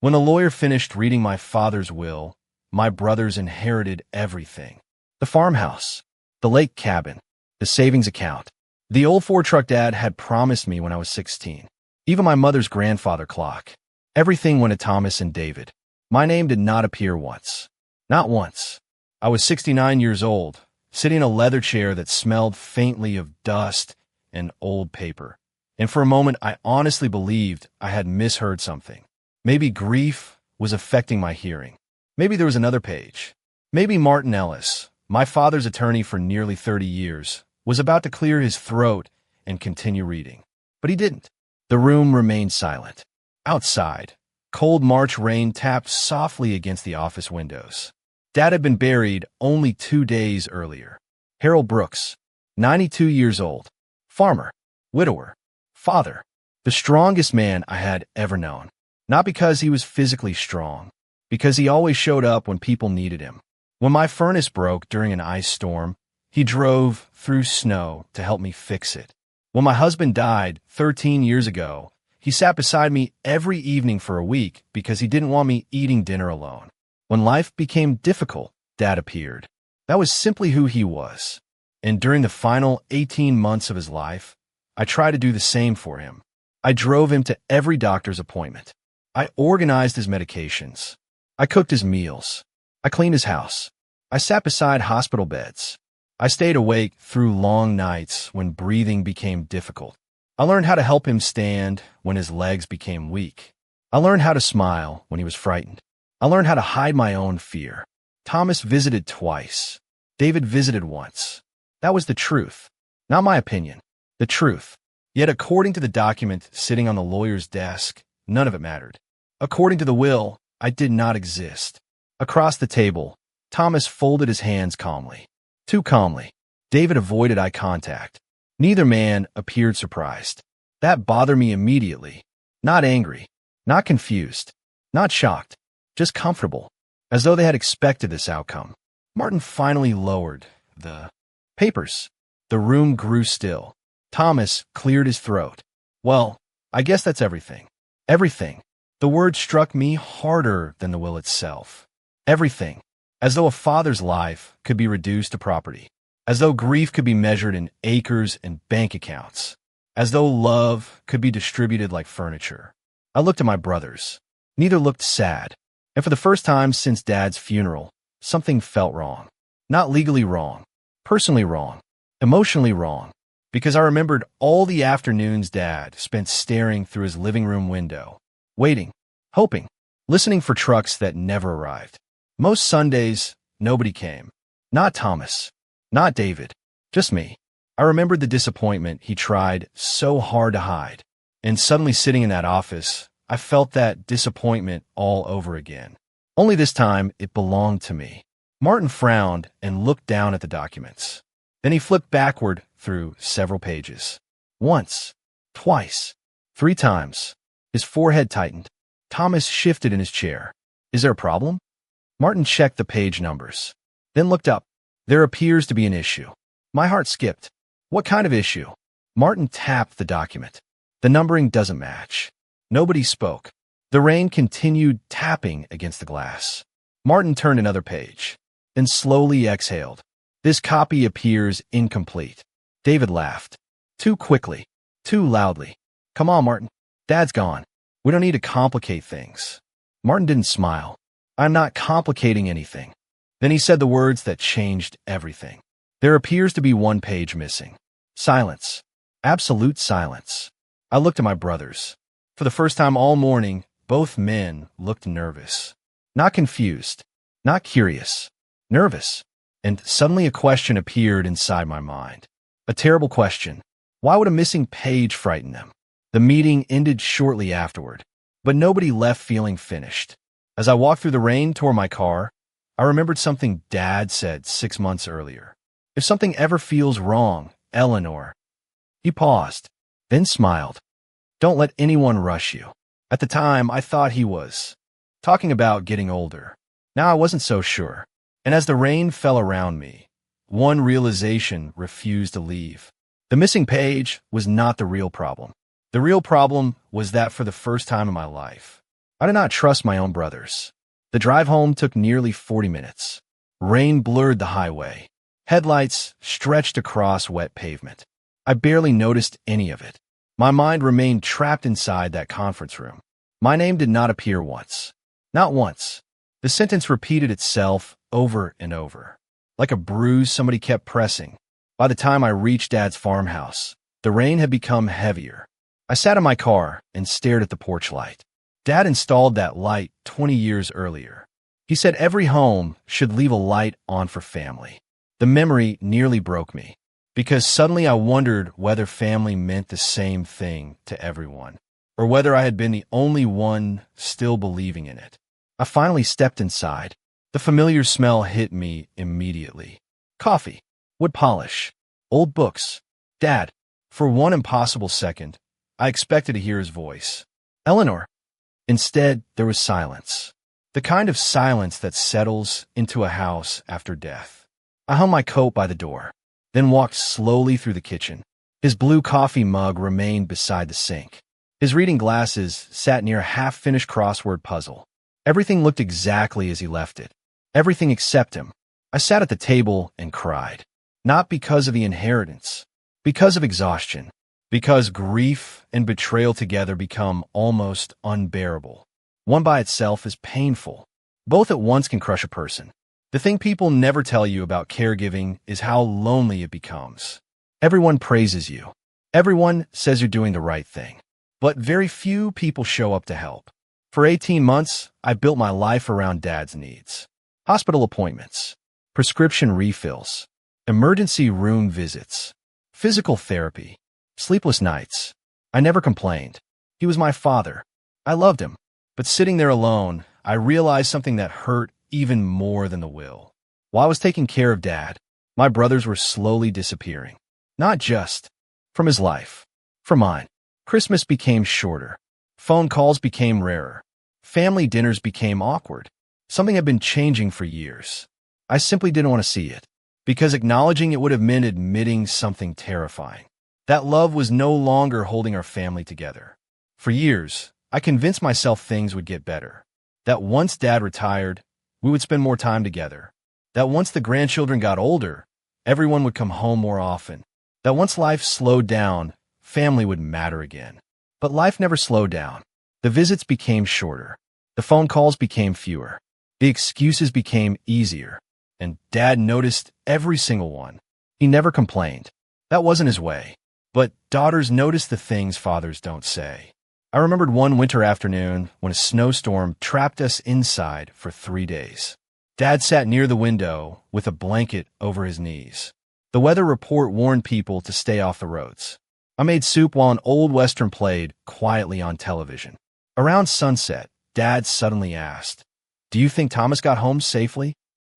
When the lawyer finished reading my father's will, my brothers inherited everything. The farmhouse, the lake cabin, the savings account. The old Ford truck Dad had promised me when I was 16. Even my mother's grandfather clock. Everything went to Thomas and David. My name did not appear once. Not once. I was 69 years old, sitting in a leather chair that smelled faintly of dust and old paper. And for a moment, I honestly believed I had misheard something. Maybe grief was affecting my hearing. Maybe there was another page. Maybe Martin Ellis, my father's attorney for nearly 30 years, was about to clear his throat and continue reading. But he didn't. The room remained silent. Outside, cold March rain tapped softly against the office windows. Dad had been buried only 2 days earlier. Harold Brooks, 92 years old, farmer, widower, father, the strongest man I had ever known. Not because he was physically strong, because he always showed up when people needed him. When my furnace broke during an ice storm, he drove through snow to help me fix it. When my husband died 13 years ago, he sat beside me every evening for a week because he didn't want me eating dinner alone. When life became difficult, Dad appeared. That was simply who he was. And during the final 18 months of his life, I tried to do the same for him. I drove him to every doctor's appointment. I organized his medications. I cooked his meals. I cleaned his house. I sat beside hospital beds. I stayed awake through long nights when breathing became difficult. I learned how to help him stand when his legs became weak. I learned how to smile when he was frightened. I learned how to hide my own fear. Thomas visited twice. David visited once. That was the truth. Not my opinion. The truth. Yet according to the document sitting on the lawyer's desk, none of it mattered. According to the will, I did not exist. Across the table, Thomas folded his hands calmly. Too calmly. David avoided eye contact. Neither man appeared surprised. That bothered me immediately. Not angry. Not confused. Not shocked. Just comfortable. As though they had expected this outcome. Martin finally lowered the papers. The room grew still. Thomas cleared his throat. Well, I guess that's everything. Everything. The word struck me harder than the will itself. Everything. As though a father's life could be reduced to property. As though grief could be measured in acres and bank accounts. As though love could be distributed like furniture. I looked at my brothers. Neither looked sad. And for the first time since Dad's funeral, something felt wrong. Not legally wrong. Personally wrong. Emotionally wrong. Because I remembered all the afternoons Dad spent staring through his living room window. Waiting. Hoping. Listening for trucks that never arrived. Most Sundays, nobody came. Not Thomas. Not David. Just me. I remembered the disappointment he tried so hard to hide. And suddenly sitting in that office, I felt that disappointment all over again. Only this time, it belonged to me. Martin frowned and looked down at the documents. Then he flipped backward through several pages. Once. Twice. 3 times. His forehead tightened. Thomas shifted in his chair. Is there a problem? Martin checked the page numbers. Then looked up. There appears to be an issue. My heart skipped. What kind of issue? Martin tapped the document. The numbering doesn't match. Nobody spoke. The rain continued tapping against the glass. Martin turned another page, then slowly exhaled. This copy appears incomplete. David laughed. Too quickly. Too loudly. Come on, Martin. Dad's gone. We don't need to complicate things. Martin didn't smile. I'm not complicating anything. Then he said the words that changed everything. There appears to be 1 page missing. Silence. Absolute silence. I looked at my brothers. For the first time all morning, both men looked nervous. Not confused. Not curious. Nervous. And suddenly a question appeared inside my mind. A terrible question. Why would a missing page frighten them? The meeting ended shortly afterward, but nobody left feeling finished. As I walked through the rain toward my car, I remembered something Dad said 6 months earlier. If something ever feels wrong, Eleanor. He paused, then smiled. Don't let anyone rush you. At the time, I thought he was talking about getting older. Now I wasn't so sure. And as the rain fell around me, one realization refused to leave. The missing page was not the real problem. The real problem was that for the first time in my life, I did not trust my own brothers. The drive home took nearly 40 minutes. Rain blurred the highway. Headlights stretched across wet pavement. I barely noticed any of it. My mind remained trapped inside that conference room. My name did not appear once. Not once. The sentence repeated itself over and over. Like a bruise somebody kept pressing. By the time I reached Dad's farmhouse, the rain had become heavier. I sat in my car and stared at the porch light. Dad installed that light 20 years earlier. He said every home should leave a light on for family. The memory nearly broke me, because suddenly I wondered whether family meant the same thing to everyone, or whether I had been the only one still believing in it. I finally stepped inside. The familiar smell hit me immediately. Coffee, wood polish, old books. Dad. For one impossible second, I expected to hear his voice. Eleanor. Instead, there was silence. The kind of silence that settles into a house after death. I hung my coat by the door, then walked slowly through the kitchen. His blue coffee mug remained beside the sink. His reading glasses sat near a half-finished crossword puzzle. Everything looked exactly as he left it. Everything except him. I sat at the table and cried. Not because of the inheritance, because of exhaustion, because grief and betrayal together become almost unbearable. One by itself is painful. Both at once can crush a person. The thing people never tell you about caregiving is how lonely it becomes. Everyone praises you. Everyone says you're doing the right thing. But very few people show up to help. For 18 months, I built my life around Dad's needs. Hospital appointments, prescription refills, emergency room visits, physical therapy, sleepless nights. I never complained. He was my father. I loved him. But sitting there alone, I realized something that hurt even more than the will. While I was taking care of Dad, my brothers were slowly disappearing. Not just from his life, from mine. Christmas became shorter. Phone calls became rarer. Family dinners became awkward. Something had been changing for years. I simply didn't want to see it, because acknowledging it would have meant admitting something terrifying. That love was no longer holding our family together. For years, I convinced myself things would get better. That once Dad retired, we would spend more time together. That once the grandchildren got older, everyone would come home more often. That once life slowed down, family would matter again. But life never slowed down. The visits became shorter. The phone calls became fewer. The excuses became easier. And Dad noticed every single one. He never complained. That wasn't his way. But daughters notice the things fathers don't say. I remembered one winter afternoon when a snowstorm trapped us inside for 3 days. Dad sat near the window with a blanket over his knees. The weather report warned people to stay off the roads. I made soup while an old Western played quietly on television. Around sunset, Dad suddenly asked, "Do you think Thomas got home safely?"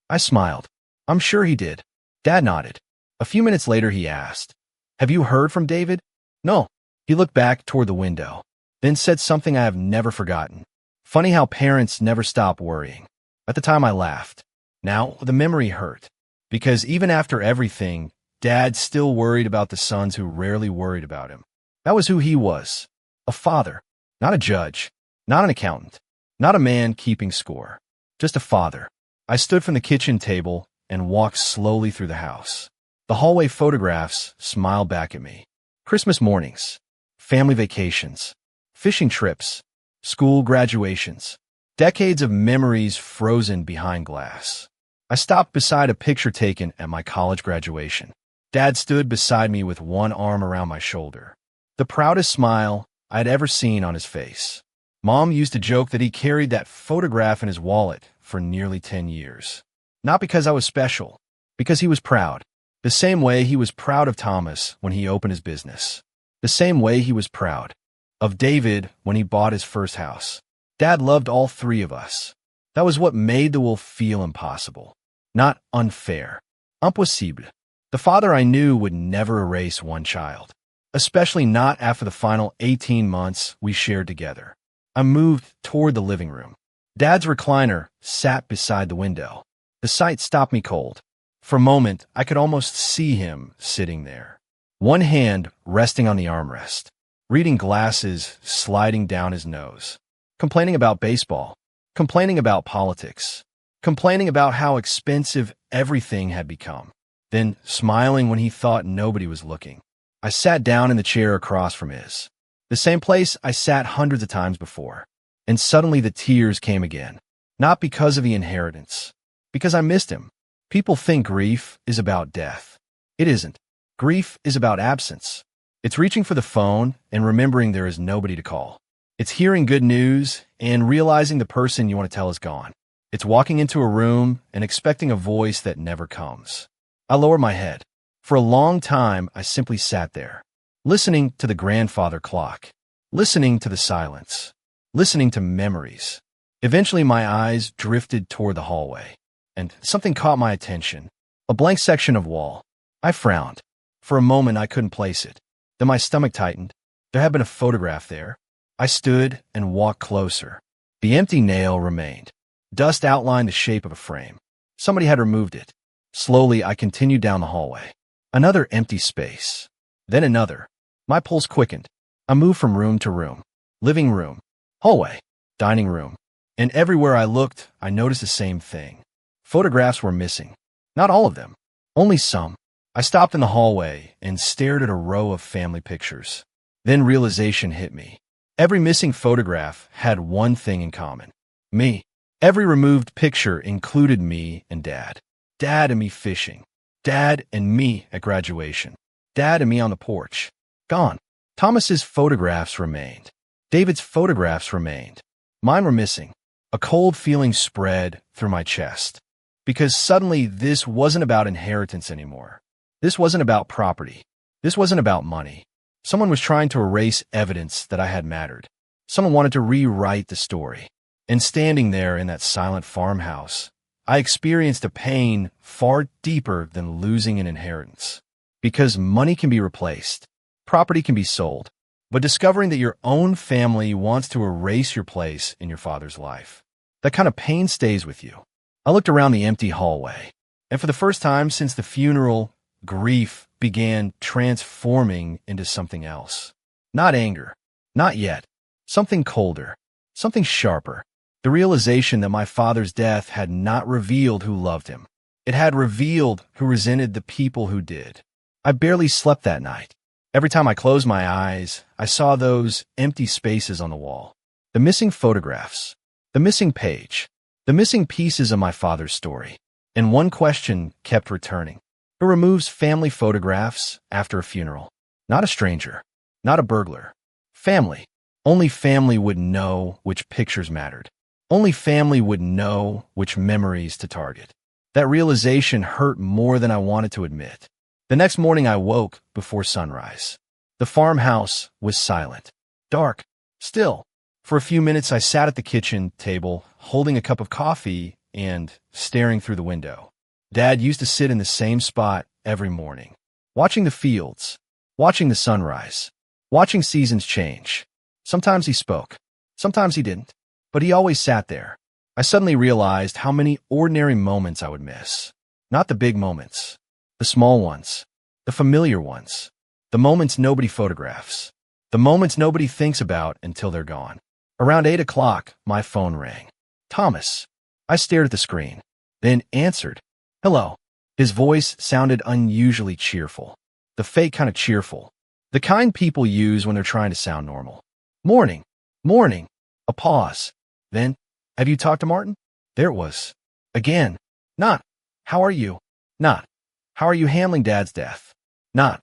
I smiled. "I'm sure he did." Dad nodded. A few minutes later he asked, "Have you heard from David?" "No." He looked back toward the window, then said something I have never forgotten. Funny how parents never stop worrying. At the time I laughed. Now the memory hurt. Because even after everything, Dad still worried about the sons who rarely worried about him. That was who he was. A father. Not a judge. Not an accountant. Not a man keeping score. Just a father. I stood from the kitchen table and walked slowly through the house. The hallway photographs smiled back at me. Christmas mornings. Family vacations. Fishing trips. School graduations. Decades of memories frozen behind glass. I stopped beside a picture taken at my college graduation. Dad stood beside me with one arm around my shoulder. The proudest smile I'd ever seen on his face. Mom used to joke that he carried that photograph in his wallet for nearly 10 years. Not because I was special, because he was proud. The same way he was proud of Thomas when he opened his business. The same way he was proud of David when he bought his first house. Dad loved all three of us. That was what made the will feel impossible. Not unfair. Impossible. The father I knew would never erase one child. Especially not after the final 18 months we shared together. I moved toward the living room. Dad's recliner sat beside the window. The sight stopped me cold. For a moment, I could almost see him sitting there. One hand resting on the armrest. Reading glasses sliding down his nose. complaining about baseball, complaining about politics, complaining about how expensive everything had become, then smiling when he thought nobody was looking. I sat down in the chair across from his, the same place I sat hundreds of times before, and suddenly the tears came again, not because of the inheritance, because I missed him. People think grief is about death. It isn't. Grief is about absence. It's reaching for the phone and remembering there is nobody to call. It's hearing good news and realizing the person you want to tell is gone. It's walking into a room and expecting a voice that never comes. I lowered my head. For a long time, I simply sat there, listening to the grandfather clock, listening to the silence, listening to memories. Eventually, my eyes drifted toward the hallway, and something caught my attention. A blank section of wall. I frowned. For a moment, I couldn't place it. Then my stomach tightened. There had been a photograph there. I stood and walked closer. The empty nail remained. Dust outlined the shape of a frame. Somebody had removed it. Slowly, I continued down the hallway. Another empty space. Then another. My pulse quickened. I moved from room to room. Living room. Hallway. Dining room. And everywhere I looked, I noticed the same thing. Photographs were missing. Not all of them. Only some. I stopped in the hallway and stared at a row of family pictures. Then realization hit me. Every missing photograph had one thing in common. Me. Every removed picture included me and Dad. Dad and me fishing. Dad and me at graduation. Dad and me on the porch. Gone. Thomas's photographs remained. David's photographs remained. Mine were missing. A cold feeling spread through my chest. Because suddenly this wasn't about inheritance anymore. This wasn't about property. This wasn't about money. Someone was trying to erase evidence that I had mattered. Someone wanted to rewrite the story. And standing there in that silent farmhouse, I experienced a pain far deeper than losing an inheritance. Because money can be replaced, property can be sold, but discovering that your own family wants to erase your place in your father's life, that kind of pain stays with you. I looked around the empty hallway, and for the first time since the funeral, grief began transforming into something else. Not anger, not yet. Something colder, something sharper. The realization that my father's death had not revealed who loved him. It had revealed who resented the people who did. I barely slept that night. Every time I closed my eyes, I saw those empty spaces on the wall. The missing photographs, the missing page, the missing pieces of my father's story. And one question kept returning. Who removes family photographs after a funeral? Not a stranger, not a burglar. Family. Only family would know which pictures mattered. Only family would know which memories to target. That realization hurt more than I wanted to admit. The next morning I woke before sunrise. The farmhouse was silent, dark, still. For a few minutes I sat at the kitchen table, holding a cup of coffee and staring through the window. Dad used to sit in the same spot every morning, watching the fields, watching the sunrise, watching seasons change. Sometimes he spoke, sometimes he didn't. But he always sat there. I suddenly realized how many ordinary moments I would miss. Not the big moments. The small ones. The familiar ones. The moments nobody photographs. The moments nobody thinks about until they're gone. Around 8 o'clock, my phone rang. Thomas. I stared at the screen, then answered. Hello. His voice sounded unusually cheerful. The fake kind of cheerful. The kind people use when they're trying to sound normal. Morning. Morning. A pause. Then, have you talked to Martin? There it was. Again. Not, how are you? Not, how are you handling Dad's death? Not,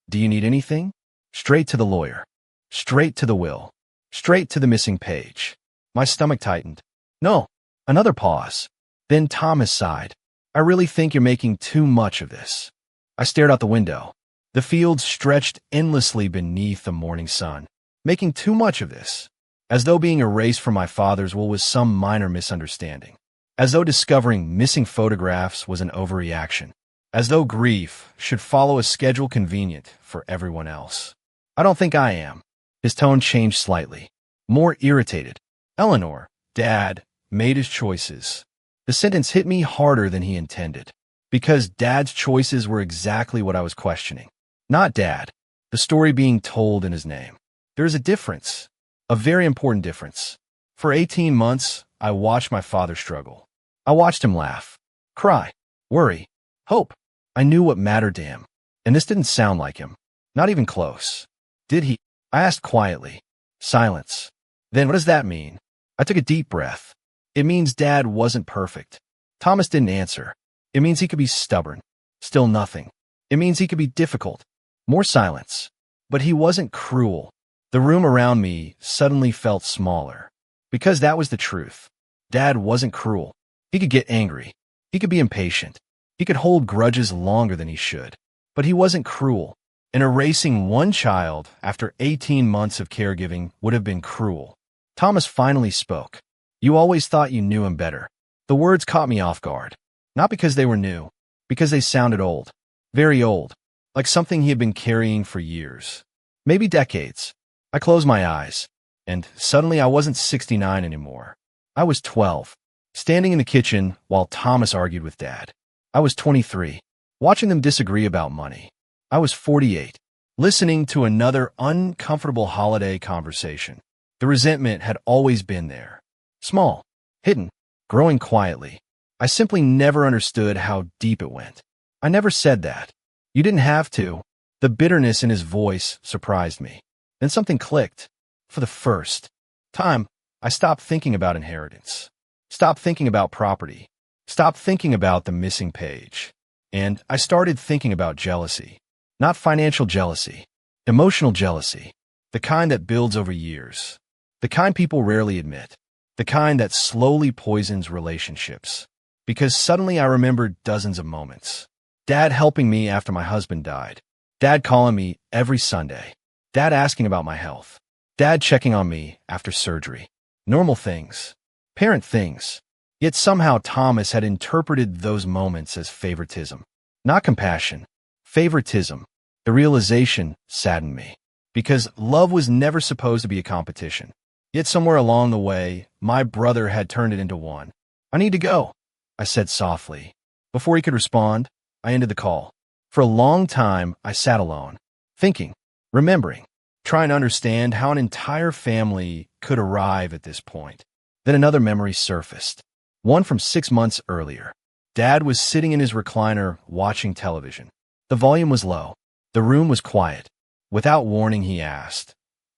do you need anything? Straight to the lawyer. Straight to the will. Straight to the missing page. My stomach tightened. No. Another pause. Then Thomas sighed. I really think you're making too much of this. I stared out the window. The fields stretched endlessly beneath the morning sun. Making too much of this. As though being erased from my father's will was some minor misunderstanding. As though discovering missing photographs was an overreaction. As though grief should follow a schedule convenient for everyone else. I don't think I am. His tone changed slightly. More irritated. Eleanor, Dad, made his choices. The sentence hit me harder than he intended. Because Dad's choices were exactly what I was questioning. Not Dad. The story being told in his name. There is a difference. A very important difference. For 18 months, I watched my father struggle. I watched him laugh, cry, worry, hope. I knew what mattered to him, and this didn't sound like him. Not even close. Did he? I asked quietly. Silence. Then what does that mean? I took a deep breath. It means Dad wasn't perfect. Thomas didn't answer. It means he could be stubborn. Still nothing. It means he could be difficult. More silence. But he wasn't cruel. The room around me suddenly felt smaller. Because that was the truth. Dad wasn't cruel. He could get angry. He could be impatient. He could hold grudges longer than he should. But he wasn't cruel. And erasing one child after 18 months of caregiving would have been cruel. Thomas finally spoke. You always thought you knew him better. The words caught me off guard. Not because they were new. Because they sounded old. Very old. Like something he had been carrying for years. Maybe decades. I closed my eyes. And suddenly I wasn't 69 anymore. I was 12. Standing in the kitchen while Thomas argued with Dad. I was 23. Watching them disagree about money. I was 48. Listening to another uncomfortable holiday conversation. The resentment had always been there. Small. Hidden. Growing quietly. I simply never understood how deep it went. I never said that. You didn't have to. The bitterness in his voice surprised me. Then something clicked. For the first time, I stopped thinking about inheritance. Stopped thinking about property. Stopped thinking about the missing page. And I started thinking about jealousy. Not financial jealousy. Emotional jealousy. The kind that builds over years. The kind people rarely admit. The kind that slowly poisons relationships. Because suddenly I remembered dozens of moments. Dad helping me after my husband died. Dad calling me every Sunday. Dad asking about my health. Dad checking on me after surgery. Normal things. Parent things. Yet somehow Thomas had interpreted those moments as favoritism. Not compassion. Favoritism. The realization saddened me. Because love was never supposed to be a competition. Yet somewhere along the way, my brother had turned it into one. I need to go, I said softly. Before he could respond, I ended the call. For a long time, I sat alone, thinking, remembering, trying to understand how an entire family could arrive at this point. Then another memory surfaced. One from 6 months earlier. Dad was sitting in his recliner watching television. The volume was low. The room was quiet. Without warning, he asked,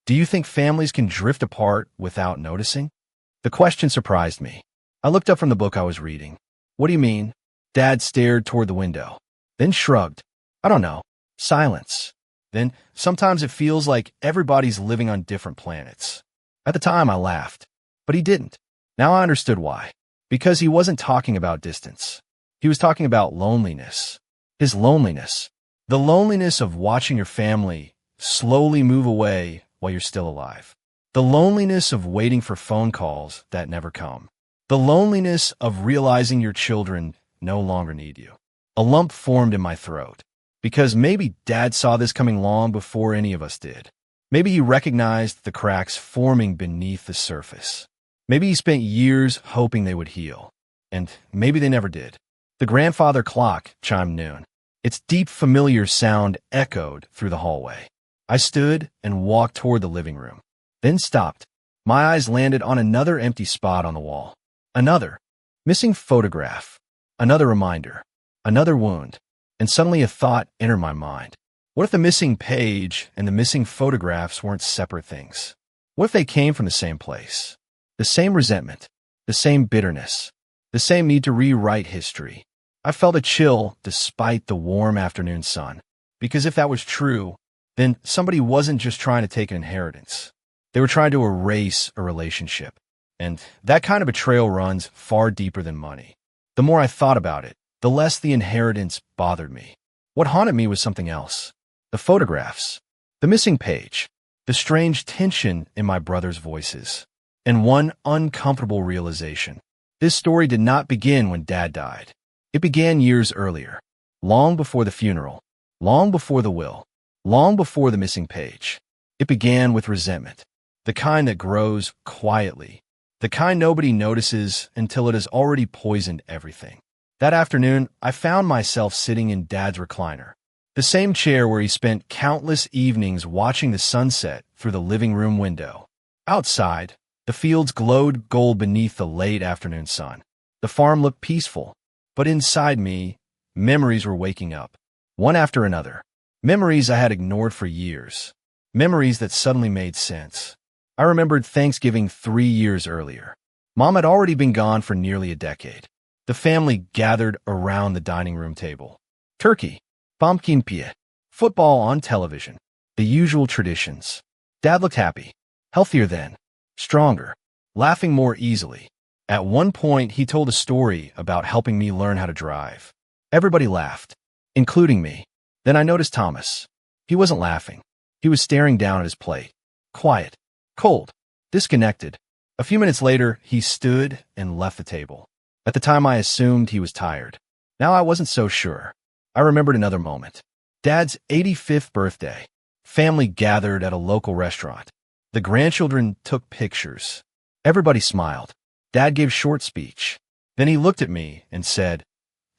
"Do you think families can drift apart without noticing?" The question surprised me. I looked up from the book I was reading. "What do you mean?" Dad stared toward the window, then shrugged. "I don't know." Silence. Then, "Sometimes it feels like everybody's living on different planets." At the time, I laughed. But he didn't. Now I understood why. Because he wasn't talking about distance. He was talking about loneliness. His loneliness. The loneliness of watching your family slowly move away while you're still alive. The loneliness of waiting for phone calls that never come. The loneliness of realizing your children no longer need you. A lump formed in my throat. Because maybe Dad saw this coming long before any of us did. Maybe he recognized the cracks forming beneath the surface. Maybe he spent years hoping they would heal. And maybe they never did. The grandfather clock chimed noon. Its deep, familiar sound echoed through the hallway. I stood and walked toward the living room, then stopped. My eyes landed on another empty spot on the wall. Another missing photograph. Another reminder. Another wound. And suddenly a thought entered my mind. What if the missing page and the missing photographs weren't separate things? What if they came from the same place? The same resentment. The same bitterness. The same need to rewrite history. I felt a chill despite the warm afternoon sun. Because if that was true, then somebody wasn't just trying to take an inheritance. They were trying to erase a relationship. And that kind of betrayal runs far deeper than money. The more I thought about it, the less the inheritance bothered me. What haunted me was something else. The photographs. The missing page. The strange tension in my brother's voices. And one uncomfortable realization. This story did not begin when Dad died. It began years earlier. Long before the funeral. Long before the will. Long before the missing page. It began with resentment. The kind that grows quietly. The kind nobody notices until it has already poisoned everything. That afternoon, I found myself sitting in Dad's recliner. The same chair where he spent countless evenings watching the sunset through the living room window. Outside, The fields glowed gold beneath the late afternoon sun. The farm looked peaceful, but inside me, memories were waking up, one after another. Memories I had ignored for years. Memories that suddenly made sense. I remembered Thanksgiving 3 years earlier. Mom had already been gone for nearly a decade. The family gathered around the dining room table. Turkey, pumpkin pie, football on television, the usual traditions. Dad looked happy, healthier then, stronger, laughing more easily. At one point, he told a story about helping me learn how to drive. Everybody laughed, including me. Then I noticed Thomas. He wasn't laughing. He was staring down at his plate. Quiet, cold, disconnected. A few minutes later, he stood and left the table. At the time, I assumed he was tired. Now I wasn't so sure. I remembered another moment. Dad's 85th birthday. Family gathered at a local restaurant. The grandchildren took pictures. Everybody smiled. Dad gave a short speech. Then he looked at me and said,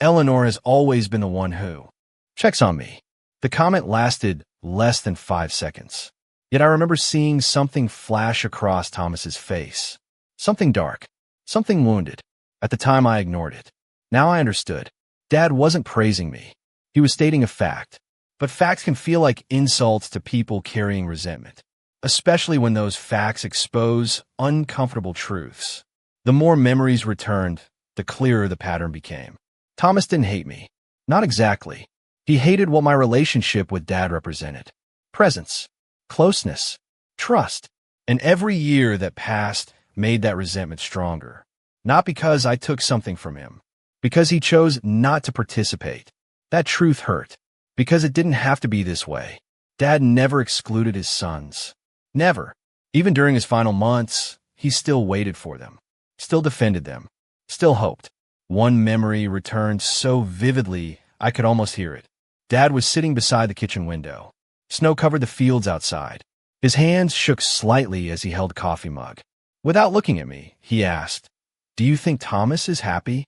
"Eleanor has always been the one who checks on me." The comment lasted less than 5 seconds. Yet I remember seeing something flash across Thomas's face. Something dark. Something wounded. At the time, I ignored it. Now I understood. Dad wasn't praising me. He was stating a fact. But facts can feel like insults to people carrying resentment, especially when those facts expose uncomfortable truths. The more memories returned, the clearer the pattern became. Thomas didn't hate me. Not exactly. He hated what my relationship with Dad represented. Presence, closeness, trust. And every year that passed made that resentment stronger. Not because I took something from him, because he chose not to participate. That truth hurt, because it didn't have to be this way. Dad never excluded his sons. Never. Even during his final months, he still waited for them, still defended them, still hoped. One memory returned so vividly I could almost hear it. Dad was sitting beside the kitchen window. Snow covered the fields outside. His hands shook slightly as he held a coffee mug. Without looking at me, he asked, "Do you think Thomas is happy?"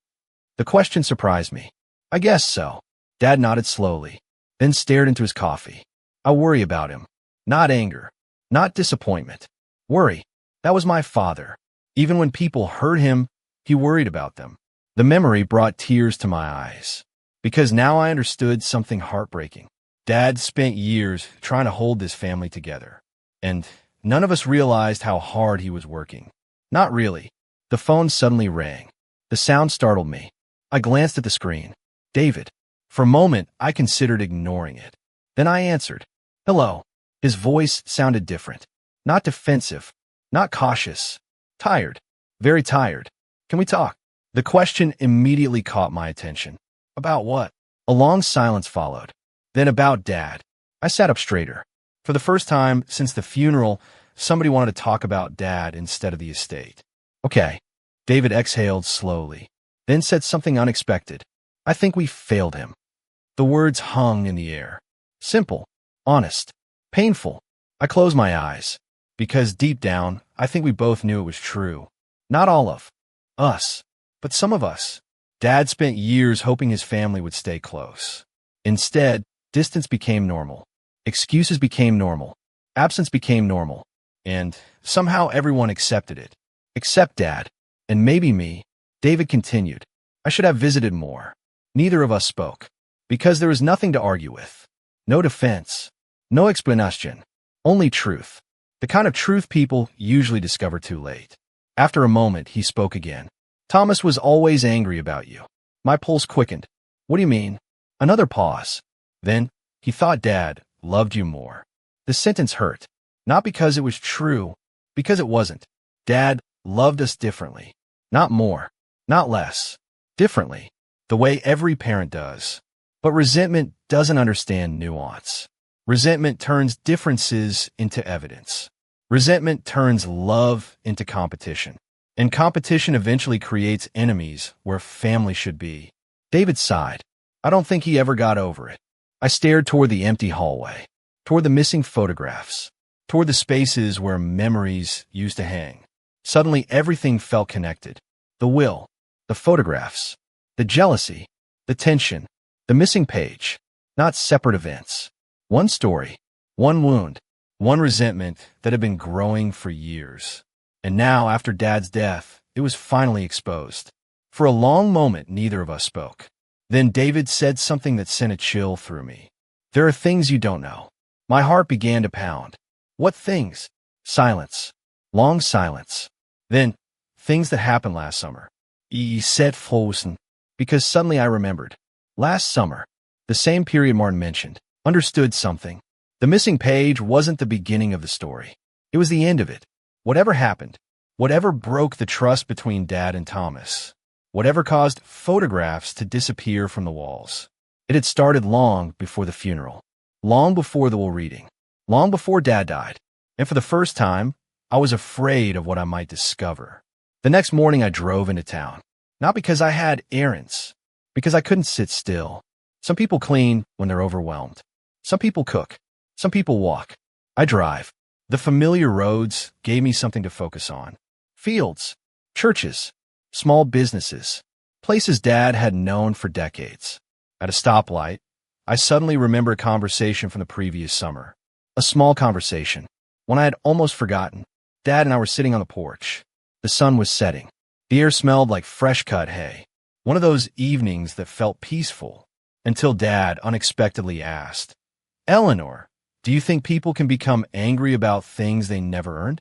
The question surprised me. "I guess so." Dad nodded slowly, then stared into his coffee. "I worry about him. Not anger, not disappointment. Worry. That was my father. Even when people hurt him, he worried about them." The memory brought tears to my eyes, because now I understood something heartbreaking. Dad spent years trying to hold this family together, and none of us realized how hard he was working. Not really. The phone suddenly rang. The sound startled me. I glanced at the screen. David. For a moment, I considered ignoring it. Then I answered. "Hello." His voice sounded different. Not defensive. Not cautious. Tired. Very tired. "Can we talk?" The question immediately caught my attention. "About what?" A long silence followed. Then about Dad. I sat up straighter. For the first time since the funeral, somebody wanted to talk about Dad instead of the estate. "Okay." David exhaled slowly, then said something unexpected. "I think we failed him." The words hung in the air. Simple, honest, painful. I closed my eyes, because deep down, I think we both knew it was true. Not all of us, but some of us. Dad spent years hoping his family would stay close. Instead, distance became normal. Excuses became normal. Absence became normal. And somehow everyone accepted it. Except Dad. And maybe me. David continued. "I should have visited more." Neither of us spoke. Because there was nothing to argue with. No defense. No explanation. Only truth. The kind of truth people usually discover too late. After a moment, he spoke again. "Thomas was always angry about you." My pulse quickened. "What do you mean?" Another pause. Then, "He thought Dad loved you more." The sentence hurt. Not because it was true, because it wasn't. Dad loved us differently. Not more. Not less. Differently. The way every parent does. But resentment doesn't understand nuance. Resentment turns differences into evidence. Resentment turns love into competition. And competition eventually creates enemies where family should be. David sighed. I don't think he ever got over it. I stared toward the empty hallway, toward the missing photographs, toward the spaces where memories used to hang. Suddenly, everything felt connected. The will, the photographs, the jealousy, the tension, the missing page, not separate events. One story, one wound, one resentment that had been growing for years. And now, after Dad's death, it was finally exposed. For a long moment, neither of us spoke. Then David said something that sent a chill through me. "There are things you don't know." My heart began to pound. What things? Silence. Long silence. Then, things that happened last summer. He said frozen, because suddenly I remembered. Last summer, the same period Martin mentioned, understood something. The missing page wasn't the beginning of the story. It was the end of it. Whatever happened, whatever broke the trust between Dad and Thomas, whatever caused photographs to disappear from the walls, it had started long before the funeral, long before the will reading, long before Dad died. And for the first time, I was afraid of what I might discover. The next morning I drove into town, not because I had errands, because I couldn't sit still. Some people clean when they're overwhelmed. Some people cook. Some people walk. I drive. The familiar roads gave me something to focus on. Fields, churches, small businesses, places Dad had known for decades. At a stoplight, I suddenly remembered a conversation from the previous summer. A small conversation, one I had almost forgotten. Dad and I were sitting on the porch. The sun was setting. The air smelled like fresh-cut hay. One of those evenings that felt peaceful, until Dad unexpectedly asked, "Eleanor, do you think people can become angry about things they never earned?"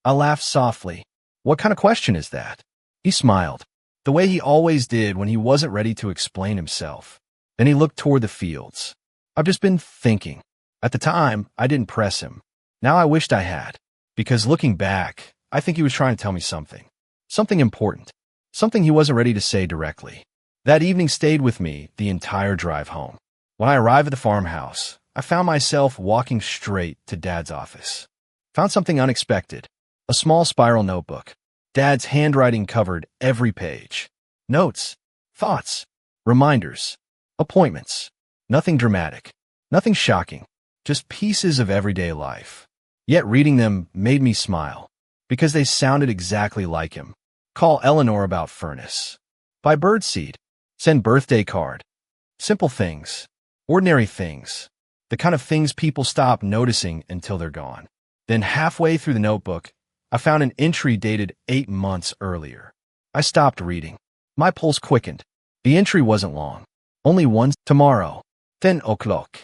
I laughed softly. "What kind of question is that?" He smiled, the way he always did when he wasn't ready to explain himself. Then he looked toward the fields. "I've just been thinking." At the time, I didn't press him. Now I wished I had, because looking back, I think he was trying to tell me something. Something important. Something he wasn't ready to say directly. That evening stayed with me the entire drive home. When I arrived at the farmhouse, I found myself walking straight to Dad's office. Found something unexpected. A small spiral notebook. Dad's handwriting covered every page. Notes, thoughts, reminders, appointments. Nothing dramatic. Nothing shocking. Just pieces of everyday life. Yet reading them made me smile, because they sounded exactly like him. Call Eleanor about furnace. Buy birdseed. Send birthday card. Simple things. Ordinary things. The kind of things people stop noticing until they're gone. Then halfway through the notebook, I found an entry dated 8 months earlier. I stopped reading. My pulse quickened. The entry wasn't long. Only once. Tomorrow. 10 o'clock.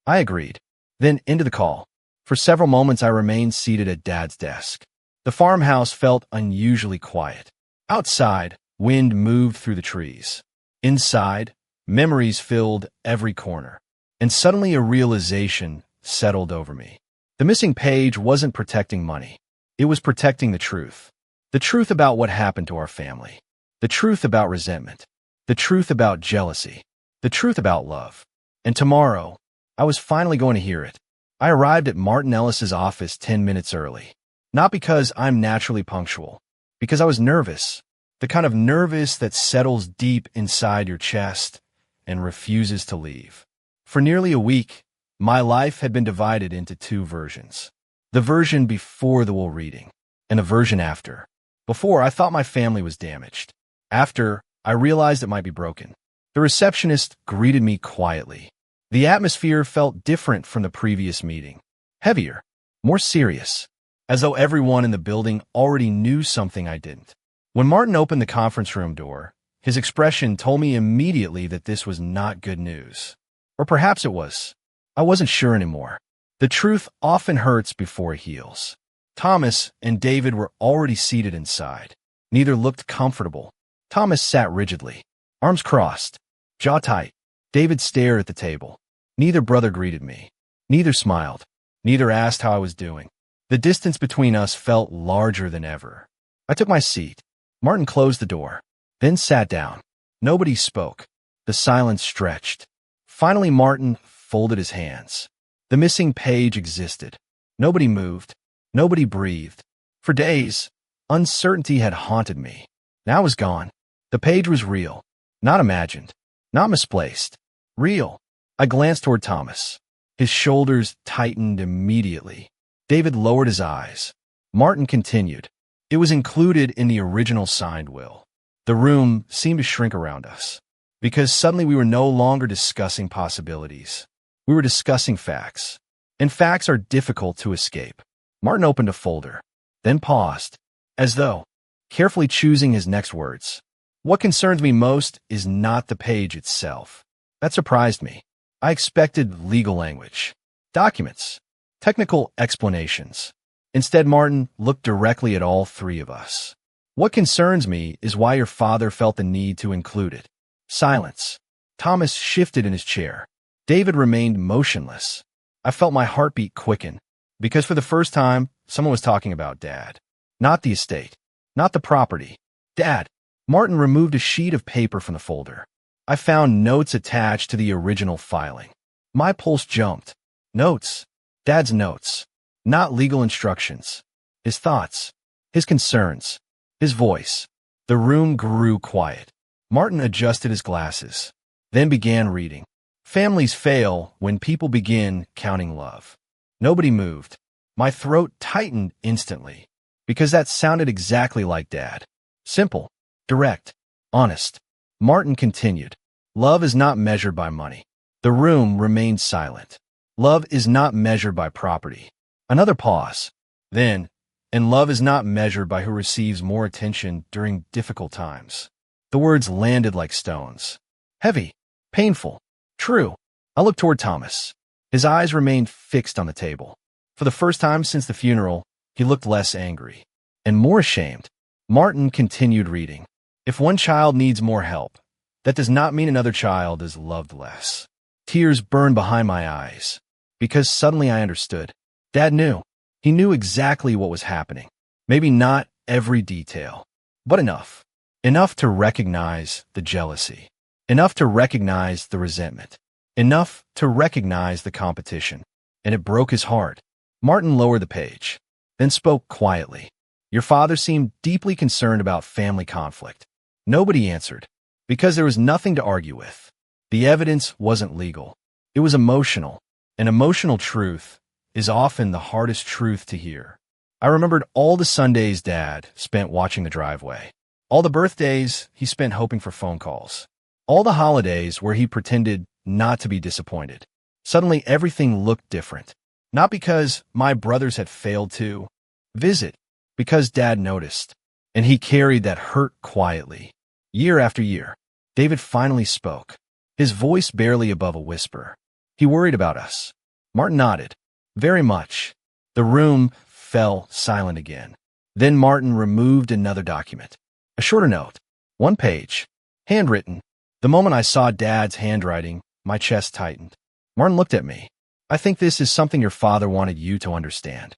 I agreed. Then into the call. For several moments I remained seated at Dad's desk. The farmhouse felt unusually quiet. Outside, wind moved through the trees. Inside, memories filled every corner. And suddenly a realization settled over me. The missing page wasn't protecting money. It was protecting the truth. The truth about what happened to our family. The truth about resentment. The truth about jealousy. The truth about love. And tomorrow, I was finally going to hear it. I arrived at Martin Ellis's office 10 minutes early. Not because I'm naturally punctual. Because I was nervous. The kind of nervous that settles deep inside your chest and refuses to leave. For nearly a week, my life had been divided into two versions. The version before the will reading, and a version after. Before, I thought my family was damaged. After, I realized it might be broken. The receptionist greeted me quietly. The atmosphere felt different from the previous meeting. Heavier, more serious, as though everyone in the building already knew something I didn't. When Martin opened the conference room door, his expression told me immediately that this was not good news. Or perhaps it was. I wasn't sure anymore. The truth often hurts before it heals. Thomas and David were already seated inside. Neither looked comfortable. Thomas sat rigidly, arms crossed, jaw tight. David stared at the table. Neither brother greeted me. Neither smiled. Neither asked how I was doing. The distance between us felt larger than ever. I took my seat. Martin closed the door, then sat down. Nobody spoke. The silence stretched. Finally, Martin folded his hands. The missing page existed. Nobody moved. Nobody breathed. For days, uncertainty had haunted me. Now it was gone. The page was real, not imagined, not misplaced. Real. I glanced toward Thomas. His shoulders tightened immediately. David lowered his eyes. Martin continued. It was included in the original signed will. The room seemed to shrink around us, because suddenly we were no longer discussing possibilities. We were discussing facts, and facts are difficult to escape. Martin opened a folder, then paused. as though carefully choosing his next words. What concerns me most is not the page itself. That surprised me. I expected legal language, documents, technical explanations. Instead, Martin looked directly at all three of us. What concerns me is why your father felt the need to include it. Silence. Thomas shifted in his chair. David remained motionless. I felt my heartbeat quicken, because for the first time, someone was talking about Dad. Not the estate, not the property. Dad. Martin removed a sheet of paper from the folder. I found notes attached to the original filing. My pulse jumped. Notes. Dad's notes. Not legal instructions. His thoughts. His concerns. His voice. The room grew quiet. Martin adjusted his glasses, then began reading. Families fail when people begin counting love. Nobody moved. My throat tightened instantly, because that sounded exactly like Dad. Simple, direct, honest. Martin continued. Love is not measured by money. The room remained silent. Love is not measured by property. Another pause. Then, and love is not measured by who receives more attention during difficult times. The words landed like stones. Heavy, painful, true. I looked toward Thomas. His eyes remained fixed on the table. For the first time since the funeral, he looked less angry and more ashamed. Martin continued reading. If one child needs more help, that does not mean another child is loved less. Tears burned behind my eyes, because suddenly I understood. Dad knew. He knew exactly what was happening. Maybe not every detail, but enough. Enough to recognize the jealousy. Enough to recognize the resentment. Enough to recognize the competition. And it broke his heart. Martin lowered the page, then spoke quietly. Your father seemed deeply concerned about family conflict. Nobody answered, because there was nothing to argue with. The evidence wasn't legal. It was emotional, and emotional truth is often the hardest truth to hear. I remembered all the Sundays Dad spent watching the driveway, all the birthdays he spent hoping for phone calls, all the holidays where he pretended not to be disappointed. Suddenly everything looked different, not because my brothers had failed to visit, because Dad noticed, and he carried that hurt quietly. Year after year, David finally spoke, his voice barely above a whisper. He worried about us. Martin nodded. Very much. The room fell silent again. Then Martin removed another document. A shorter note. 1 page. Handwritten. The moment I saw Dad's handwriting, my chest tightened. Martin looked at me. I think this is something your father wanted you to understand.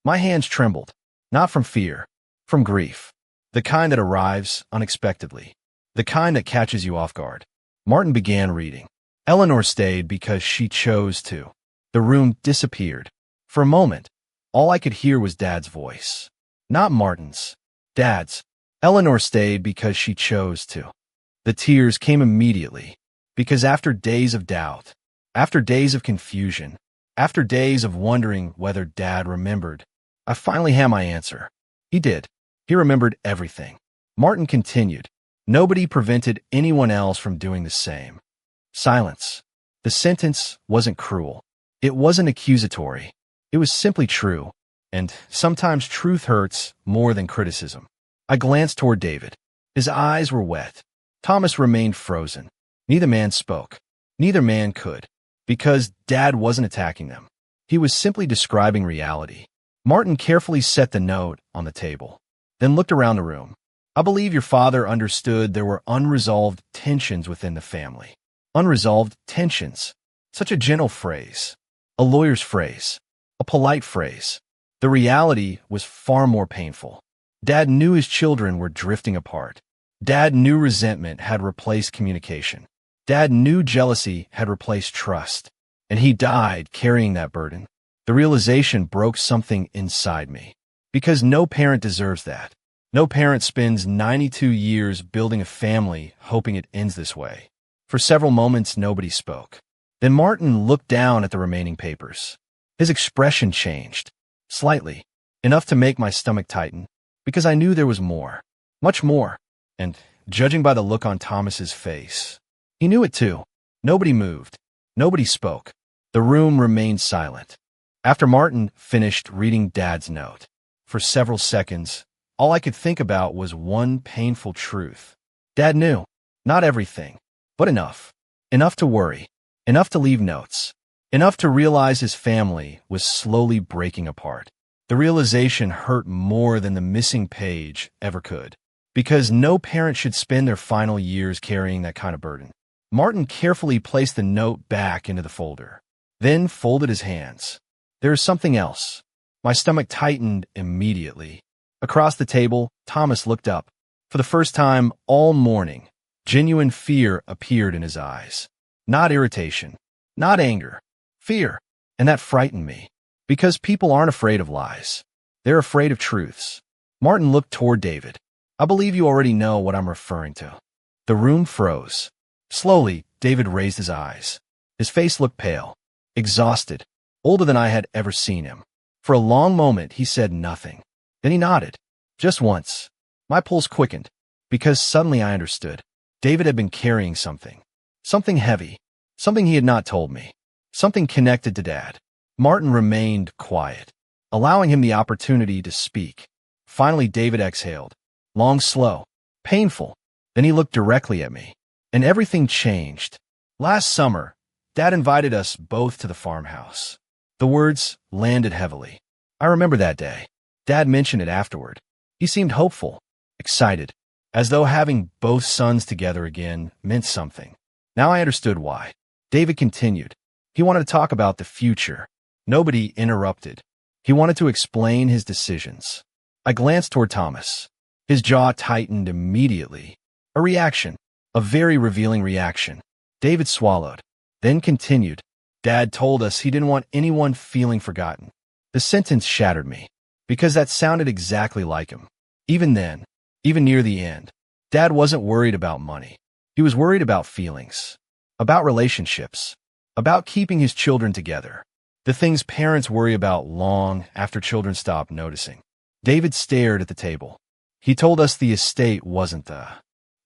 My hands trembled. Not from fear. From grief. The kind that arrives unexpectedly. The kind that catches you off guard. Martin began reading. Eleanor stayed because she chose to. The room disappeared. For a moment, all I could hear was Dad's voice. Not Martin's. Dad's. Eleanor stayed because she chose to. The tears came immediately, because after days of doubt, after days of confusion, after days of wondering whether Dad remembered, I finally had my answer. He did. He remembered everything. Martin continued. Nobody prevented anyone else from doing the same. Silence. The sentence wasn't cruel. It wasn't accusatory. It was simply true, and sometimes truth hurts more than criticism. I glanced toward David. His eyes were wet. Thomas remained frozen. Neither man spoke. Neither man could, because Dad wasn't attacking them. He was simply describing reality. Martin carefully set the note on the table, then looked around the room. I believe your father understood there were unresolved tensions within the family. Unresolved tensions. Such a gentle phrase. A lawyer's phrase. A polite phrase. The reality was far more painful. Dad knew his children were drifting apart. Dad knew resentment had replaced communication. Dad knew jealousy had replaced trust. And he died carrying that burden. The realization broke something inside me. Because no parent deserves that. No parent spends 92 years building a family hoping it ends this way. For several moments, nobody spoke. Then Martin looked down at the remaining papers. His expression changed. Slightly. Enough to make my stomach tighten. Because I knew there was more. Much more. And, judging by the look on Thomas's face, he knew it too. Nobody moved. Nobody spoke. The room remained silent. After Martin finished reading Dad's note, for several seconds, All I could think about was one painful truth. Dad knew. Not everything, but enough. Enough to worry. Enough to leave notes. Enough to realize his family was slowly breaking apart. The realization hurt more than the missing page ever could, because no parent should spend their final years carrying that kind of burden. Martin carefully placed the note back into the folder, then folded his hands. There is something else. My stomach tightened immediately. Across the table, Thomas looked up. For the first time all morning, genuine fear appeared in his eyes. Not irritation, not anger, fear. And that frightened me. Because people aren't afraid of lies. They're afraid of truths. Martin looked toward David. I believe you already know what I'm referring to. The room froze. Slowly, David raised his eyes. His face looked pale, exhausted, older than I had ever seen him. For a long moment, he said nothing. Then he nodded. Just once. My pulse quickened, because suddenly I understood. David had been carrying something. Something heavy. Something he had not told me. Something connected to Dad. Martin remained quiet, allowing him the opportunity to speak. Finally, David exhaled. Long, slow, painful. Then he looked directly at me. And everything changed. Last summer, Dad invited us both to the farmhouse. The words landed heavily. I remember that day. Dad mentioned it afterward. He seemed hopeful, excited, as though having both sons together again meant something. Now I understood why. David continued. He wanted to talk about the future. Nobody interrupted. He wanted to explain his decisions. I glanced toward Thomas. His jaw tightened immediately. A reaction. A very revealing reaction. David swallowed, then continued. Dad told us he didn't want anyone feeling forgotten. The sentence shattered me, because that sounded exactly like him. Even then, even near the end, Dad wasn't worried about money. He was worried about feelings, about relationships, about keeping his children together. The things parents worry about long after children stop noticing. David stared at the table. He told us the estate wasn't the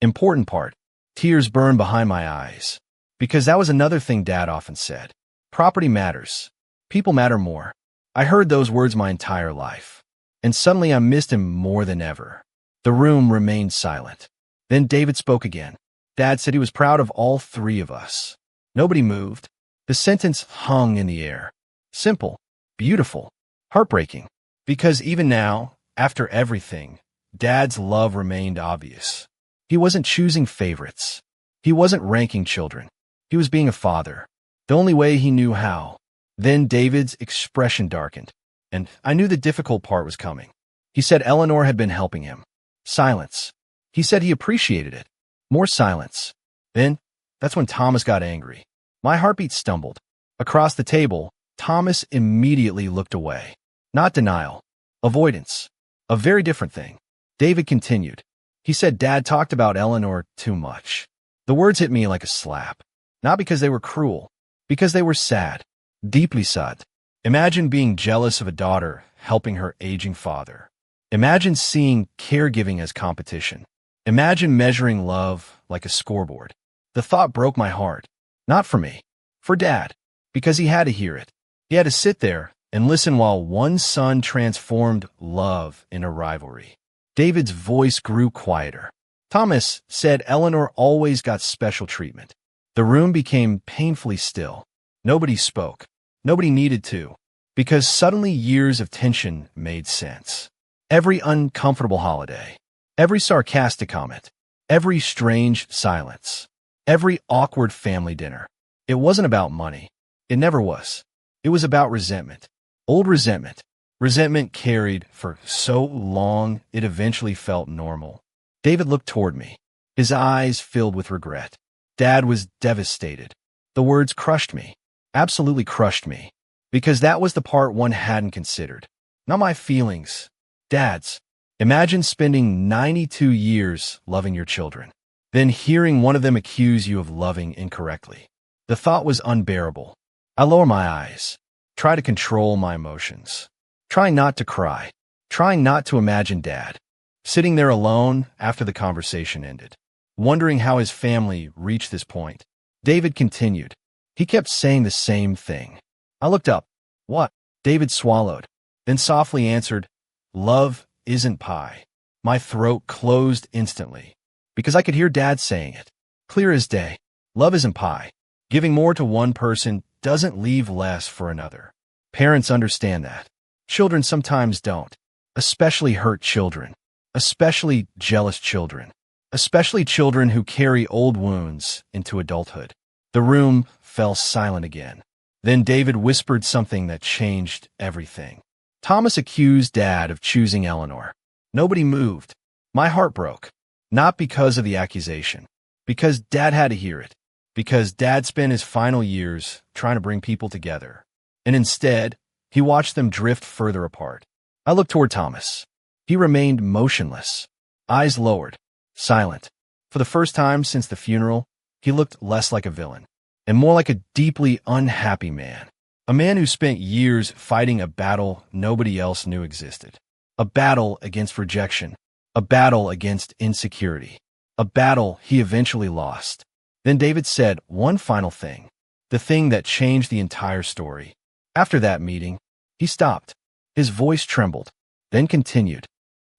important part. Tears burned behind my eyes, because that was another thing Dad often said. Property matters. People matter more. I heard those words my entire life, and suddenly I missed him more than ever. The room remained silent. Then David spoke again. Dad said he was proud of all three of us. Nobody moved. The sentence hung in the air. Simple, beautiful, heartbreaking. Because even now, after everything, Dad's love remained obvious. He wasn't choosing favorites. He wasn't ranking children. He was being a father, the only way he knew how. Then David's expression darkened, and I knew the difficult part was coming. He said Eleanor had been helping him. Silence. He said he appreciated it. More silence. Then, that's when Thomas got angry. My heartbeat stumbled. Across the table, Thomas immediately looked away. Not denial. Avoidance. A very different thing. David continued. He said Dad talked about Eleanor too much. The words hit me like a slap. Not because they were cruel. Because they were sad. Deeply sad. Imagine being jealous of a daughter helping her aging father. Imagine seeing caregiving as competition. Imagine measuring love like a scoreboard. The thought broke my heart. Not for me. For Dad. Because he had to hear it. He had to sit there and listen while one son transformed love into rivalry. David's voice grew quieter. Thomas said Eleanor always got special treatment. The room became painfully still. Nobody spoke. Nobody needed to. Because suddenly years of tension made sense. Every uncomfortable holiday. Every sarcastic comment. Every strange silence. Every awkward family dinner. It wasn't about money. It never was. It was about resentment. Old resentment. Resentment carried for so long it eventually felt normal. David looked toward me. His eyes filled with regret. Dad was devastated. The words crushed me. Absolutely crushed me. Because that was the part one hadn't considered. Not my feelings. Dad's. Imagine spending 92 years loving your children, then hearing one of them accuse you of loving incorrectly. The thought was unbearable. I lower my eyes. Try to control my emotions. Trying not to cry. Trying not to imagine Dad. Sitting there alone after the conversation ended. Wondering how his family reached this point. David continued. He kept saying the same thing. I looked up. What? David swallowed. Then softly answered, love isn't pie. My throat closed instantly because I could hear Dad saying it, clear as day. Love isn't pie. Giving more to one person doesn't leave less for another. Parents understand that. Children sometimes don't, especially hurt children, especially jealous children, especially children who carry old wounds into adulthood. The room fell silent again. Then David whispered something that changed everything. Thomas accused Dad of choosing Eleanor. Nobody moved. My heart broke. Not because of the accusation, because Dad had to hear it, because Dad spent his final years trying to bring people together. And instead, he watched them drift further apart. I looked toward Thomas. He remained motionless, eyes lowered, silent. For the first time since the funeral, he looked less like a villain and more like a deeply unhappy man. A man who spent years fighting a battle nobody else knew existed. A battle against rejection. A battle against insecurity. A battle he eventually lost. Then David said one final thing. The thing that changed the entire story. After that meeting, he stopped. His voice trembled, then continued.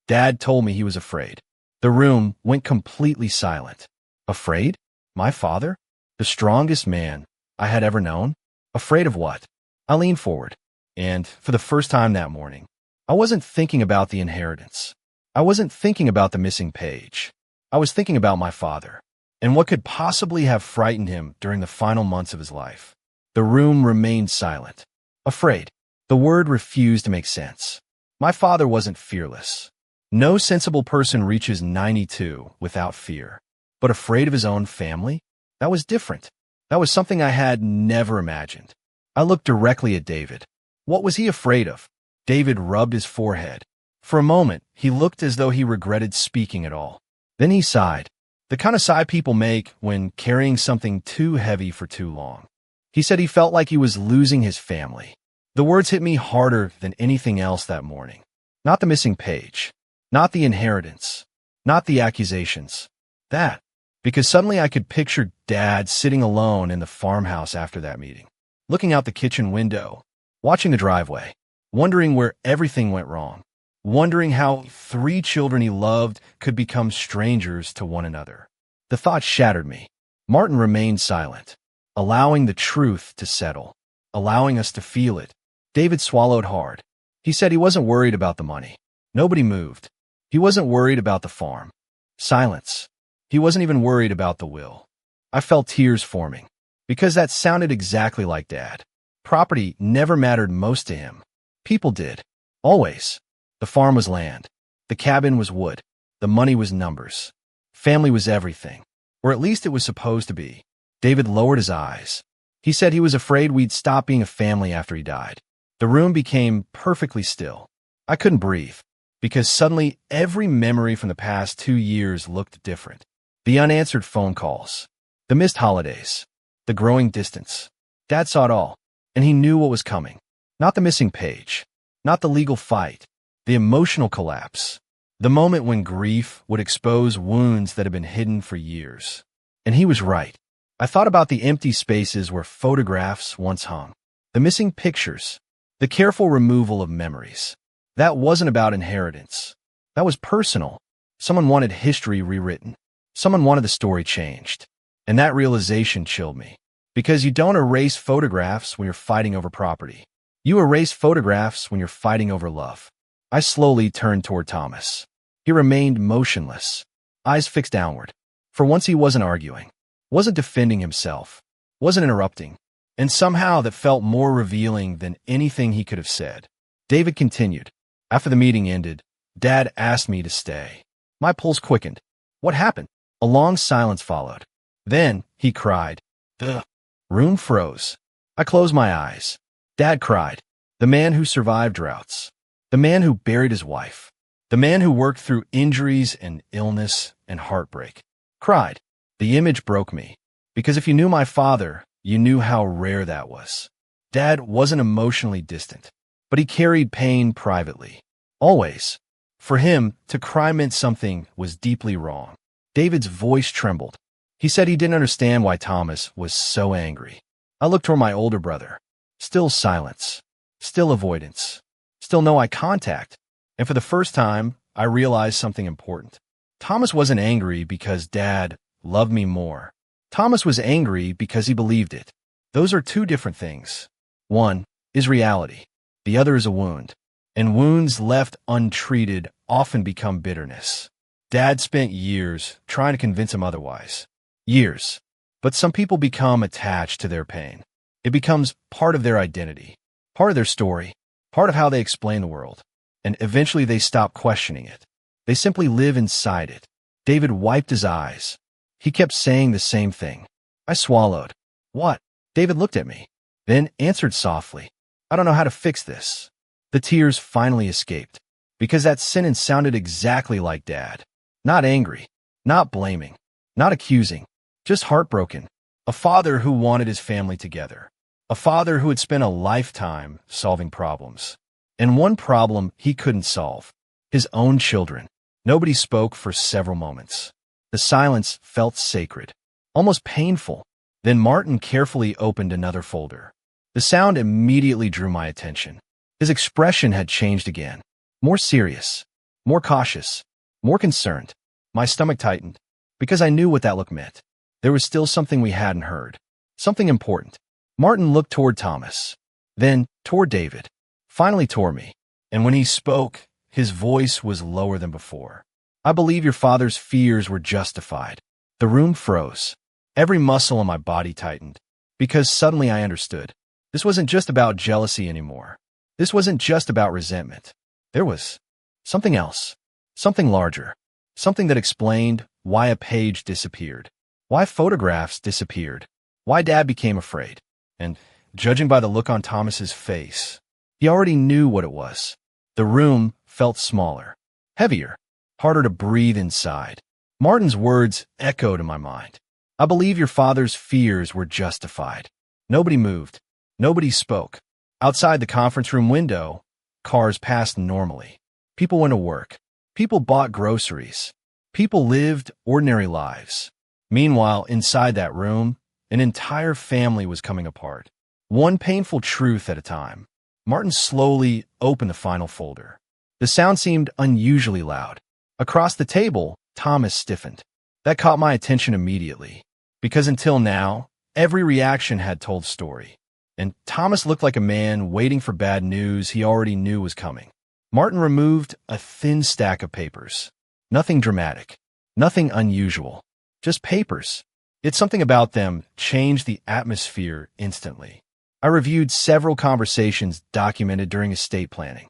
Dad told me he was afraid. The room went completely silent. Afraid? My father? The strongest man I had ever known? Afraid of what? I leaned forward, and for the first time that morning, I wasn't thinking about the inheritance. I wasn't thinking about the missing page. I was thinking about my father, and what could possibly have frightened him during the final months of his life. The room remained silent. Afraid. The word refused to make sense. My father wasn't fearless. No sensible person reaches 92 without fear. But afraid of his own family? That was different. That was something I had never imagined. I looked directly at David. What was he afraid of? David rubbed his forehead. For a moment, he looked as though he regretted speaking at all. Then he sighed. The kind of sigh people make when carrying something too heavy for too long. He said he felt like he was losing his family. The words hit me harder than anything else that morning. Not the missing page. Not the inheritance. Not the accusations. That. Because suddenly I could picture Dad sitting alone in the farmhouse after that meeting, looking out the kitchen window, watching the driveway, wondering where everything went wrong, wondering how 3 children he loved could become strangers to one another. The thought shattered me. Martin remained silent, allowing the truth to settle, allowing us to feel it. David swallowed hard. He said he wasn't worried about the money. Nobody moved. He wasn't worried about the farm. Silence. He wasn't even worried about the will. I felt tears forming, because that sounded exactly like Dad. Property never mattered most to him. People did. Always. The farm was land. The cabin was wood. The money was numbers. Family was everything. Or at least it was supposed to be. David lowered his eyes. He said he was afraid we'd stop being a family after he died. The room became perfectly still. I couldn't breathe, because suddenly every memory from the past 2 years looked different. The unanswered phone calls, the missed holidays, the growing distance. Dad saw it all, and he knew what was coming. Not the missing page, not the legal fight, the emotional collapse, the moment when grief would expose wounds that had been hidden for years. And he was right. I thought about the empty spaces where photographs once hung, the missing pictures, the careful removal of memories. That wasn't about inheritance. That was personal. Someone wanted history rewritten. Someone wanted the story changed. And that realization chilled me. Because you don't erase photographs when you're fighting over property. You erase photographs when you're fighting over love. I slowly turned toward Thomas. He remained motionless, eyes fixed downward. For once he wasn't arguing, wasn't defending himself, wasn't interrupting. And somehow that felt more revealing than anything he could have said. David continued. After the meeting ended, Dad asked me to stay. My pulse quickened. What happened? A long silence followed. Then he cried. The room froze. I closed my eyes. Dad cried. The man who survived droughts. The man who buried his wife. The man who worked through injuries and illness and heartbreak. Cried. The image broke me. Because if you knew my father, you knew how rare that was. Dad wasn't emotionally distant, but he carried pain privately. Always. For him, to cry meant something was deeply wrong. David's voice trembled. He said he didn't understand why Thomas was so angry. I looked toward my older brother. Still silence. Still avoidance. Still no eye contact. And for the first time, I realized something important. Thomas wasn't angry because Dad loved me more. Thomas was angry because he believed it. Those are two different things. One is reality. The other is a wound. And wounds left untreated often become bitterness. Dad spent years trying to convince him otherwise. Years. But some people become attached to their pain. It becomes part of their identity, part of their story, part of how they explain the world. And eventually they stop questioning it. They simply live inside it. David wiped his eyes. He kept saying the same thing. I swallowed. What? David looked at me, then answered softly. I don't know how to fix this. The tears finally escaped, because that sentence sounded exactly like Dad. Not angry, not blaming, not accusing, just heartbroken. A father who wanted his family together. A father who had spent a lifetime solving problems. And one problem he couldn't solve. His own children. Nobody spoke for several moments. The silence felt sacred, almost painful. Then Martin carefully opened another folder. The sound immediately drew my attention. His expression had changed again. More serious, more cautious, more concerned. My stomach tightened, because I knew what that look meant. There was still something we hadn't heard. Something important. Martin looked toward Thomas, then toward David, finally toward me. And when he spoke, his voice was lower than before. I believe your father's fears were justified. The room froze. Every muscle in my body tightened, because suddenly I understood. This wasn't just about jealousy anymore. This wasn't just about resentment. There was something else, something larger, something that explained why a page disappeared, why photographs disappeared, why Dad became afraid. And, judging by the look on Thomas's face, he already knew what it was. The room felt smaller, heavier, harder to breathe inside. Martin's words echoed in my mind. I believe your father's fears were justified. Nobody moved. Nobody spoke. Outside the conference room window, cars passed normally. People went to work. People bought groceries. People lived ordinary lives. Meanwhile, inside that room, an entire family was coming apart. One painful truth at a time. Martin slowly opened the final folder. The sound seemed unusually loud. Across the table, Thomas stiffened. That caught my attention immediately, because until now, every reaction had told story. And Thomas looked like a man waiting for bad news he already knew was coming. Martin removed a thin stack of papers. Nothing dramatic, nothing unusual, just papers. Yet something about them changed the atmosphere instantly. I reviewed several conversations documented during estate planning.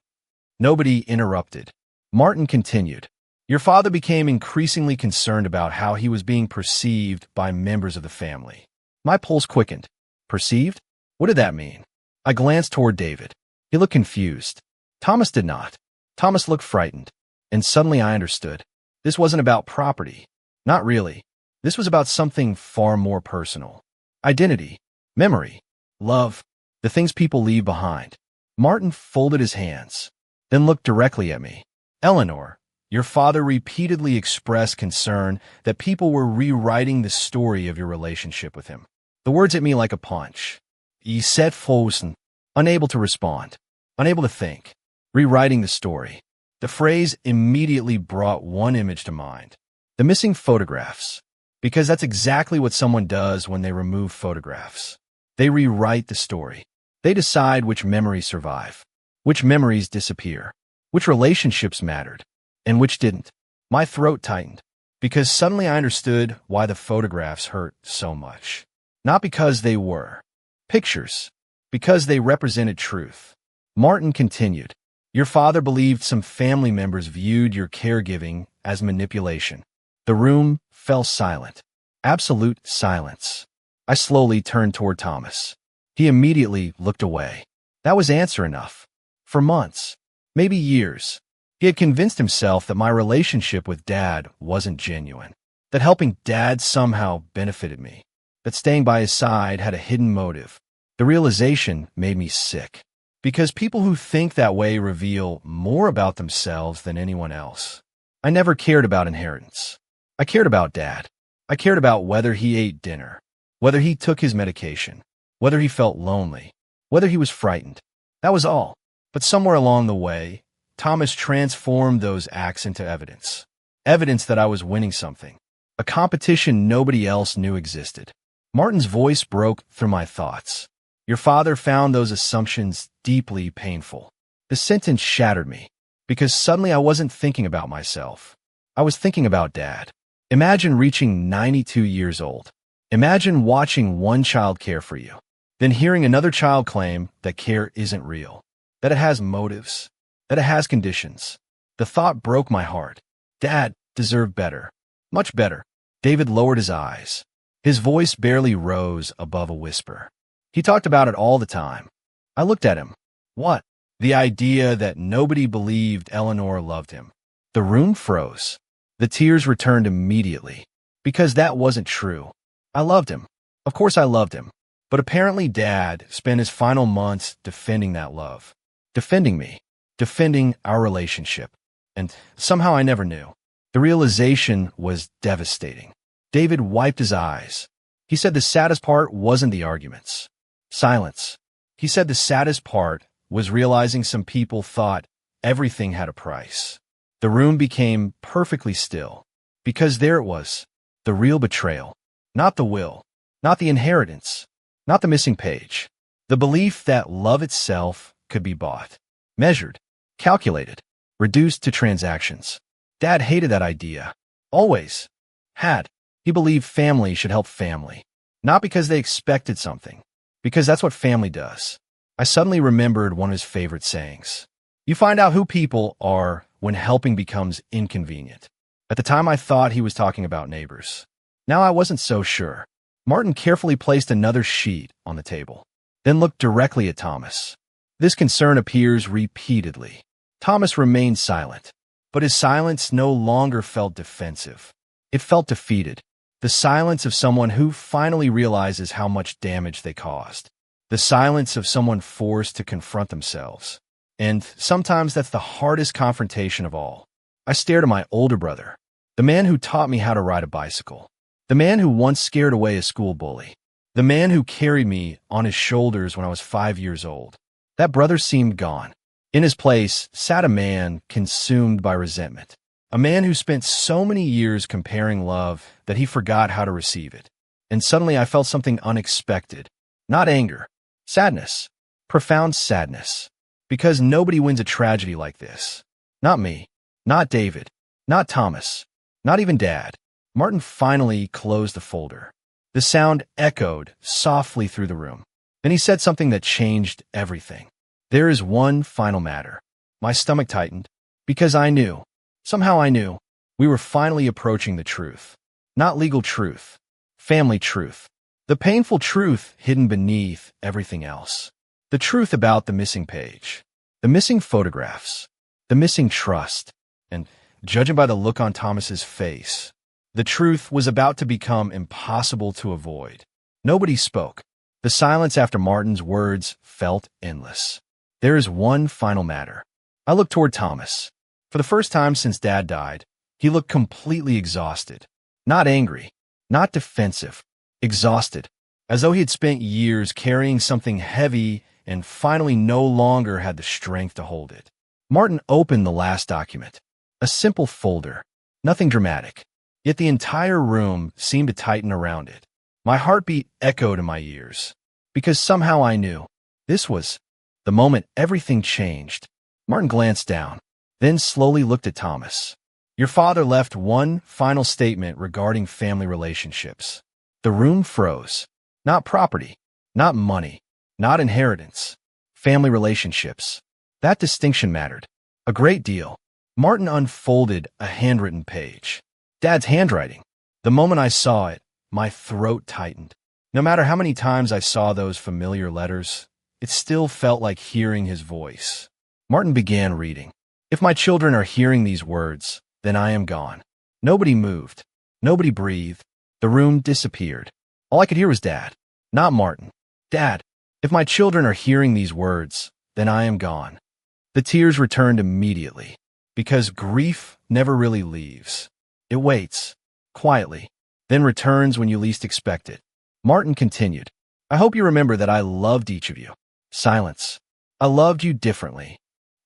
Nobody interrupted. Martin continued. Your father became increasingly concerned about how he was being perceived by members of the family. My pulse quickened. Perceived? What did that mean? I glanced toward David. He looked confused. Thomas did not. Thomas looked frightened. And suddenly I understood. This wasn't about property. Not really. This was about something far more personal. Identity, memory, love, the things people leave behind. Martin folded his hands, then looked directly at me. Eleanor, your father repeatedly expressed concern that people were rewriting the story of your relationship with him. The words hit me like a punch. He said frozen, unable to respond, unable to think, rewriting the story. The phrase immediately brought one image to mind. The missing photographs. Because that's exactly what someone does when they remove photographs. They rewrite the story. They decide which memories survive, which memories disappear, which relationships mattered, and which didn't. My throat tightened, because suddenly I understood why the photographs hurt so much. Not because they were pictures, because they represented truth. Martin continued. Your father believed some family members viewed your caregiving as manipulation. The room fell silent. Absolute silence. I slowly turned toward Thomas. He immediately looked away. That was answer enough. For months, maybe years, he had convinced himself that my relationship with Dad wasn't genuine, that helping Dad somehow benefited me, that staying by his side had a hidden motive. The realization made me sick, because people who think that way reveal more about themselves than anyone else. I never cared about inheritance. I cared about Dad. I cared about whether he ate dinner, whether he took his medication, whether he felt lonely, whether he was frightened. That was all. But somewhere along the way, Thomas transformed those acts into evidence. Evidence that I was winning something. A competition nobody else knew existed. Martin's voice broke through my thoughts. Your father found those assumptions deeply painful. The sentence shattered me, because suddenly I wasn't thinking about myself. I was thinking about Dad. Imagine reaching 92 years old. Imagine watching one child care for you, then hearing another child claim that care isn't real, that it has motives, that it has conditions. The thought broke my heart. Dad deserved better, much better. David lowered his eyes. His voice barely rose above a whisper. He talked about it all the time. I looked at him. What? The idea that nobody believed Eleanor loved him. The room froze. The tears returned immediately, because that wasn't true. I loved him. Of course I loved him. But apparently Dad spent his final months defending that love. Defending me. Defending our relationship. And somehow I never knew. The realization was devastating. David wiped his eyes. He said the saddest part wasn't the arguments. Silence. He said the saddest part was realizing some people thought everything had a price. The room became perfectly still, because there it was, the real betrayal. Not the will, not the inheritance, not the missing page. The belief that love itself could be bought, measured, calculated, reduced to transactions. Dad hated that idea. Always. Had. He believed family should help family. Not because they expected something, because that's what family does. I suddenly remembered one of his favorite sayings. You find out who people are when helping becomes inconvenient. At the time I thought he was talking about neighbors. Now I wasn't so sure. Martin carefully placed another sheet on the table, then looked directly at Thomas. This concern appears repeatedly. Thomas remained silent, but his silence no longer felt defensive. It felt defeated. The silence of someone who finally realizes how much damage they caused. The silence of someone forced to confront themselves. And sometimes that's the hardest confrontation of all. I stared at my older brother, the man who taught me how to ride a bicycle, the man who once scared away a school bully, the man who carried me on his shoulders when I was 5 years old. That brother seemed gone. In his place sat a man consumed by resentment, a man who spent so many years comparing love that he forgot how to receive it. And suddenly I felt something unexpected, not anger, sadness, profound sadness. Because nobody wins a tragedy like this. Not me, not David, not Thomas, not even Dad. Martin finally closed the folder. The sound echoed softly through the room. Then he said something that changed everything. There is one final matter. My stomach tightened, because I knew, somehow I knew, we were finally approaching the truth. Not legal truth, family truth. The painful truth hidden beneath everything else. The truth about the missing page, the missing photographs, the missing trust, and, judging by the look on Thomas's face, the truth was about to become impossible to avoid. Nobody spoke. The silence after Martin's words felt endless. There is one final matter. I looked toward Thomas. For the first time since Dad died, he looked completely exhausted. Not angry, not defensive, exhausted, as though he had spent years carrying something heavy and finally no longer had the strength to hold it. Martin opened the last document. A simple folder. Nothing dramatic. Yet the entire room seemed to tighten around it. My heartbeat echoed in my ears. Because somehow I knew. This was the moment everything changed. Martin glanced down, then slowly looked at Thomas. Your father left one final statement regarding family relationships. The room froze. Not property. Not money. Not inheritance. Family relationships. That distinction mattered. A great deal. Martin unfolded a handwritten page. Dad's handwriting. The moment I saw it, my throat tightened. No matter how many times I saw those familiar letters, it still felt like hearing his voice. Martin began reading. If my children are hearing these words, then I am gone. Nobody moved. Nobody breathed. The room disappeared. All I could hear was Dad, not Martin. Dad. If my children are hearing these words, then I am gone. The tears returned immediately, because grief never really leaves. It waits, quietly, then returns when you least expect it. Martin continued, I hope you remember that I loved each of you. Silence. I loved you differently.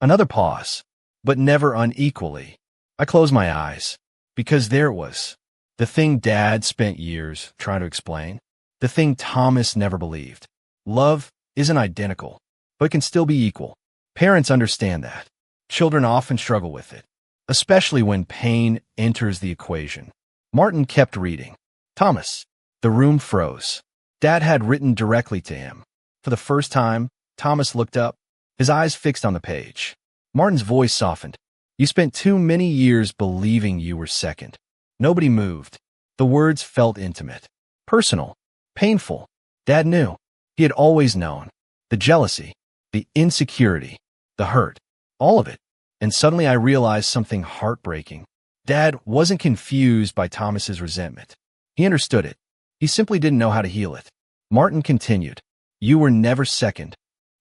Another pause. but never unequally. I closed my eyes, because there it was. The thing Dad spent years trying to explain. The thing Thomas never believed. Love isn't identical, but can still be equal. Parents understand that. Children often struggle with it, especially when pain enters the equation. Martin kept reading. Thomas. The room froze. Dad had written directly to him. For the first time, Thomas looked up, his eyes fixed on the page. Martin's voice softened. You spent too many years believing you were second. Nobody moved. The words felt intimate, personal, painful. Dad knew. He had always known. The jealousy, the insecurity, the hurt, all of it. And suddenly I realized something heartbreaking. Dad wasn't confused by Thomas's resentment. He understood it. He simply didn't know how to heal it. Martin continued. You were never second.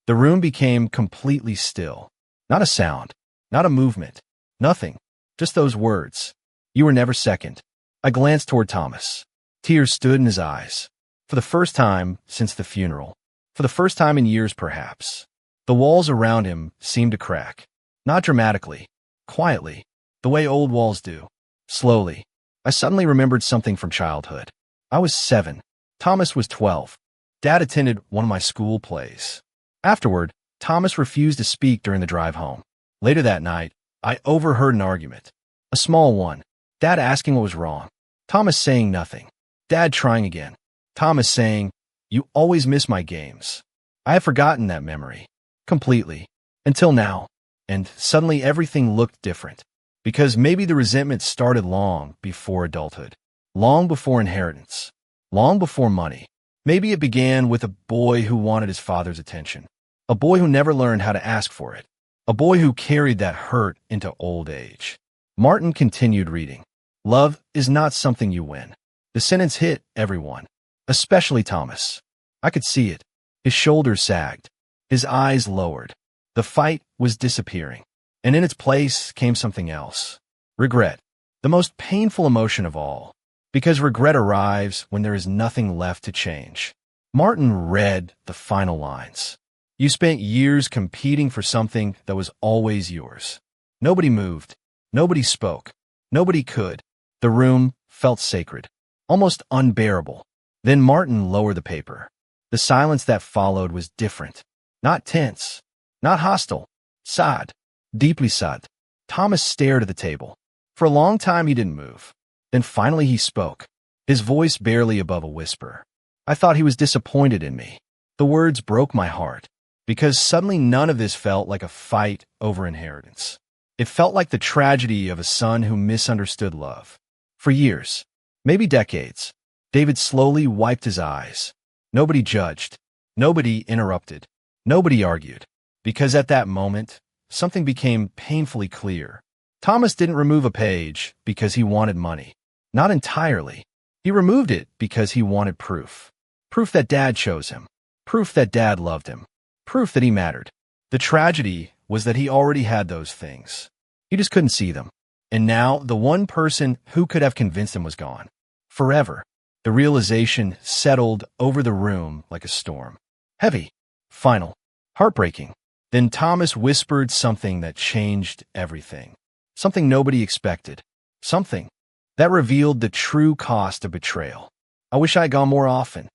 The room became completely still. Not a sound, not a movement, nothing. Just those words. You were never second. I glanced toward Thomas. Tears stood in his eyes. For the first time since the funeral. For the first time in years, perhaps. The walls around him seemed to crack. Not dramatically. Quietly. The way old walls do. Slowly. I suddenly remembered something from childhood. I was 7. Thomas was 12. Dad attended one of my school plays. Afterward, Thomas refused to speak during the drive home. Later that night, I overheard an argument. A small one. Dad asking what was wrong. Thomas saying nothing. Dad trying again. Thomas saying, you always miss my games. I had forgotten that memory. Completely. Until now. And suddenly everything looked different. Because maybe the resentment started long before adulthood. Long before inheritance. Long before money. Maybe it began with a boy who wanted his father's attention. A boy who never learned how to ask for it. A boy who carried that hurt into old age. Martin continued reading. Love is not something you win. The sentence hit everyone. Especially Thomas. I could see it. His shoulders sagged. His eyes lowered. The fight was disappearing. And in its place came something else. Regret. The most painful emotion of all. Because regret arrives when there is nothing left to change. Martin read the final lines. You spent years competing for something that was always yours. Nobody moved. Nobody spoke. Nobody could. The room felt sacred. Almost unbearable. Then Martin lowered the paper. The silence that followed was different. Not tense. Not hostile. Sad. Deeply sad. Thomas stared at the table. For a long time he didn't move. Then finally he spoke. His voice barely above a whisper. I thought he was disappointed in me. The words broke my heart. Because suddenly none of this felt like a fight over inheritance. It felt like the tragedy of a son who misunderstood love. For years, maybe decades, David slowly wiped his eyes. Nobody judged. Nobody interrupted. Nobody argued. Because at that moment, something became painfully clear. Thomas didn't remove a page because he wanted money. Not entirely. He removed it because he wanted proof. Proof that Dad chose him. Proof that Dad loved him. Proof that he mattered. The tragedy was that he already had those things. He just couldn't see them. And now the one person who could have convinced him was gone. Forever. The realization settled over the room like a storm. Heavy. Final. Heartbreaking. Then Thomas whispered something that changed everything. Something nobody expected. Something that revealed the true cost of betrayal. I wish I had gone more often.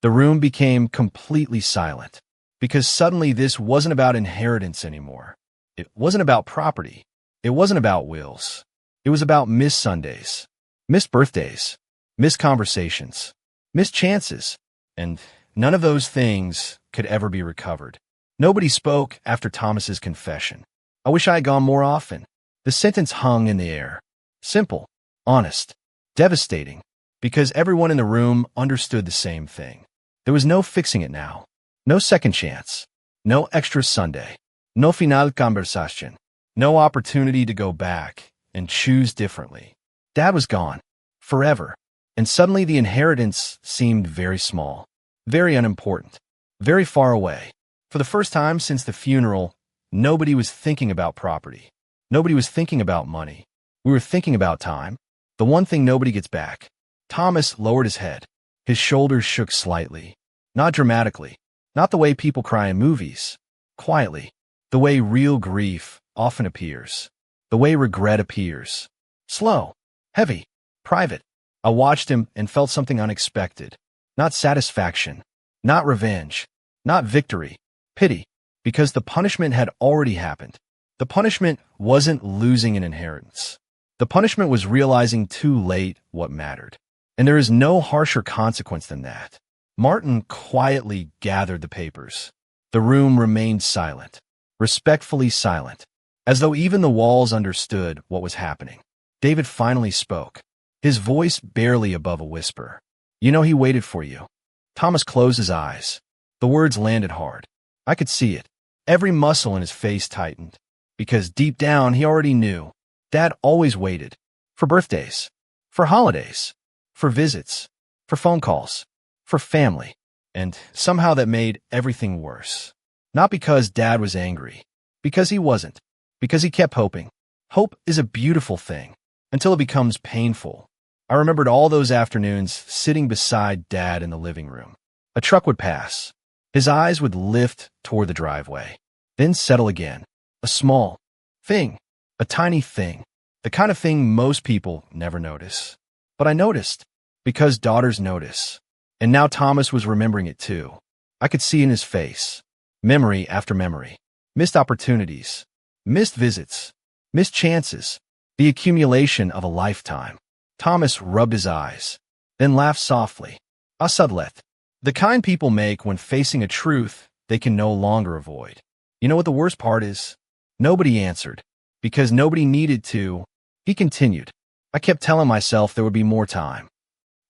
The room became completely silent. Because suddenly this wasn't about inheritance anymore. It wasn't about property. It wasn't about wills. It was about missed Sundays, missed birthdays, missed conversations, missed chances. And none of those things could ever be recovered. Nobody spoke after Thomas's confession. I wish I had gone more often. The sentence hung in the air. Simple, honest, devastating. Because everyone in the room understood the same thing. There was no fixing it now. No second chance. No extra Sunday. No final conversation. No opportunity to go back and choose differently. Dad was gone. Forever. And suddenly the inheritance seemed very small. Very unimportant. Very far away. For the first time since the funeral, nobody was thinking about property. Nobody was thinking about money. We were thinking about time. The one thing nobody gets back. Thomas lowered his head. His shoulders shook slightly. Not dramatically. Not the way people cry in movies. Quietly. The way real grief often appears. The way regret appears. Slow, heavy, private. I watched him and felt something unexpected. Not satisfaction, not revenge, not victory, pity, because the punishment had already happened. The punishment wasn't losing an inheritance. The punishment was realizing too late what mattered. And there is no harsher consequence than that. Martin quietly gathered the papers. The room remained silent, respectfully silent, as though even the walls understood what was happening. David finally spoke, his voice barely above a whisper. "You know he waited for you." Thomas closed his eyes. The words landed hard. I could see it. Every muscle in his face tightened, because deep down he already knew. Dad always waited. For birthdays, for holidays, for visits, for phone calls, for family. And somehow that made everything worse. Not because Dad was angry, because he wasn't, because he kept hoping. Hope is a beautiful thing, until it becomes painful. I remembered all those afternoons sitting beside Dad in the living room. A truck would pass. His eyes would lift toward the driveway, then settle again. A small thing, a tiny thing, the kind of thing most people never notice. But I noticed, because daughters notice. And now Thomas was remembering it too. I could see in his face. Memory after memory. Missed opportunities. Missed visits. Missed chances. The accumulation of a lifetime. Thomas rubbed his eyes, then laughed softly. A sublet. The kind people make when facing a truth they can no longer avoid. You know what the worst part is? Nobody answered, because nobody needed to. He continued. I kept telling myself there would be more time.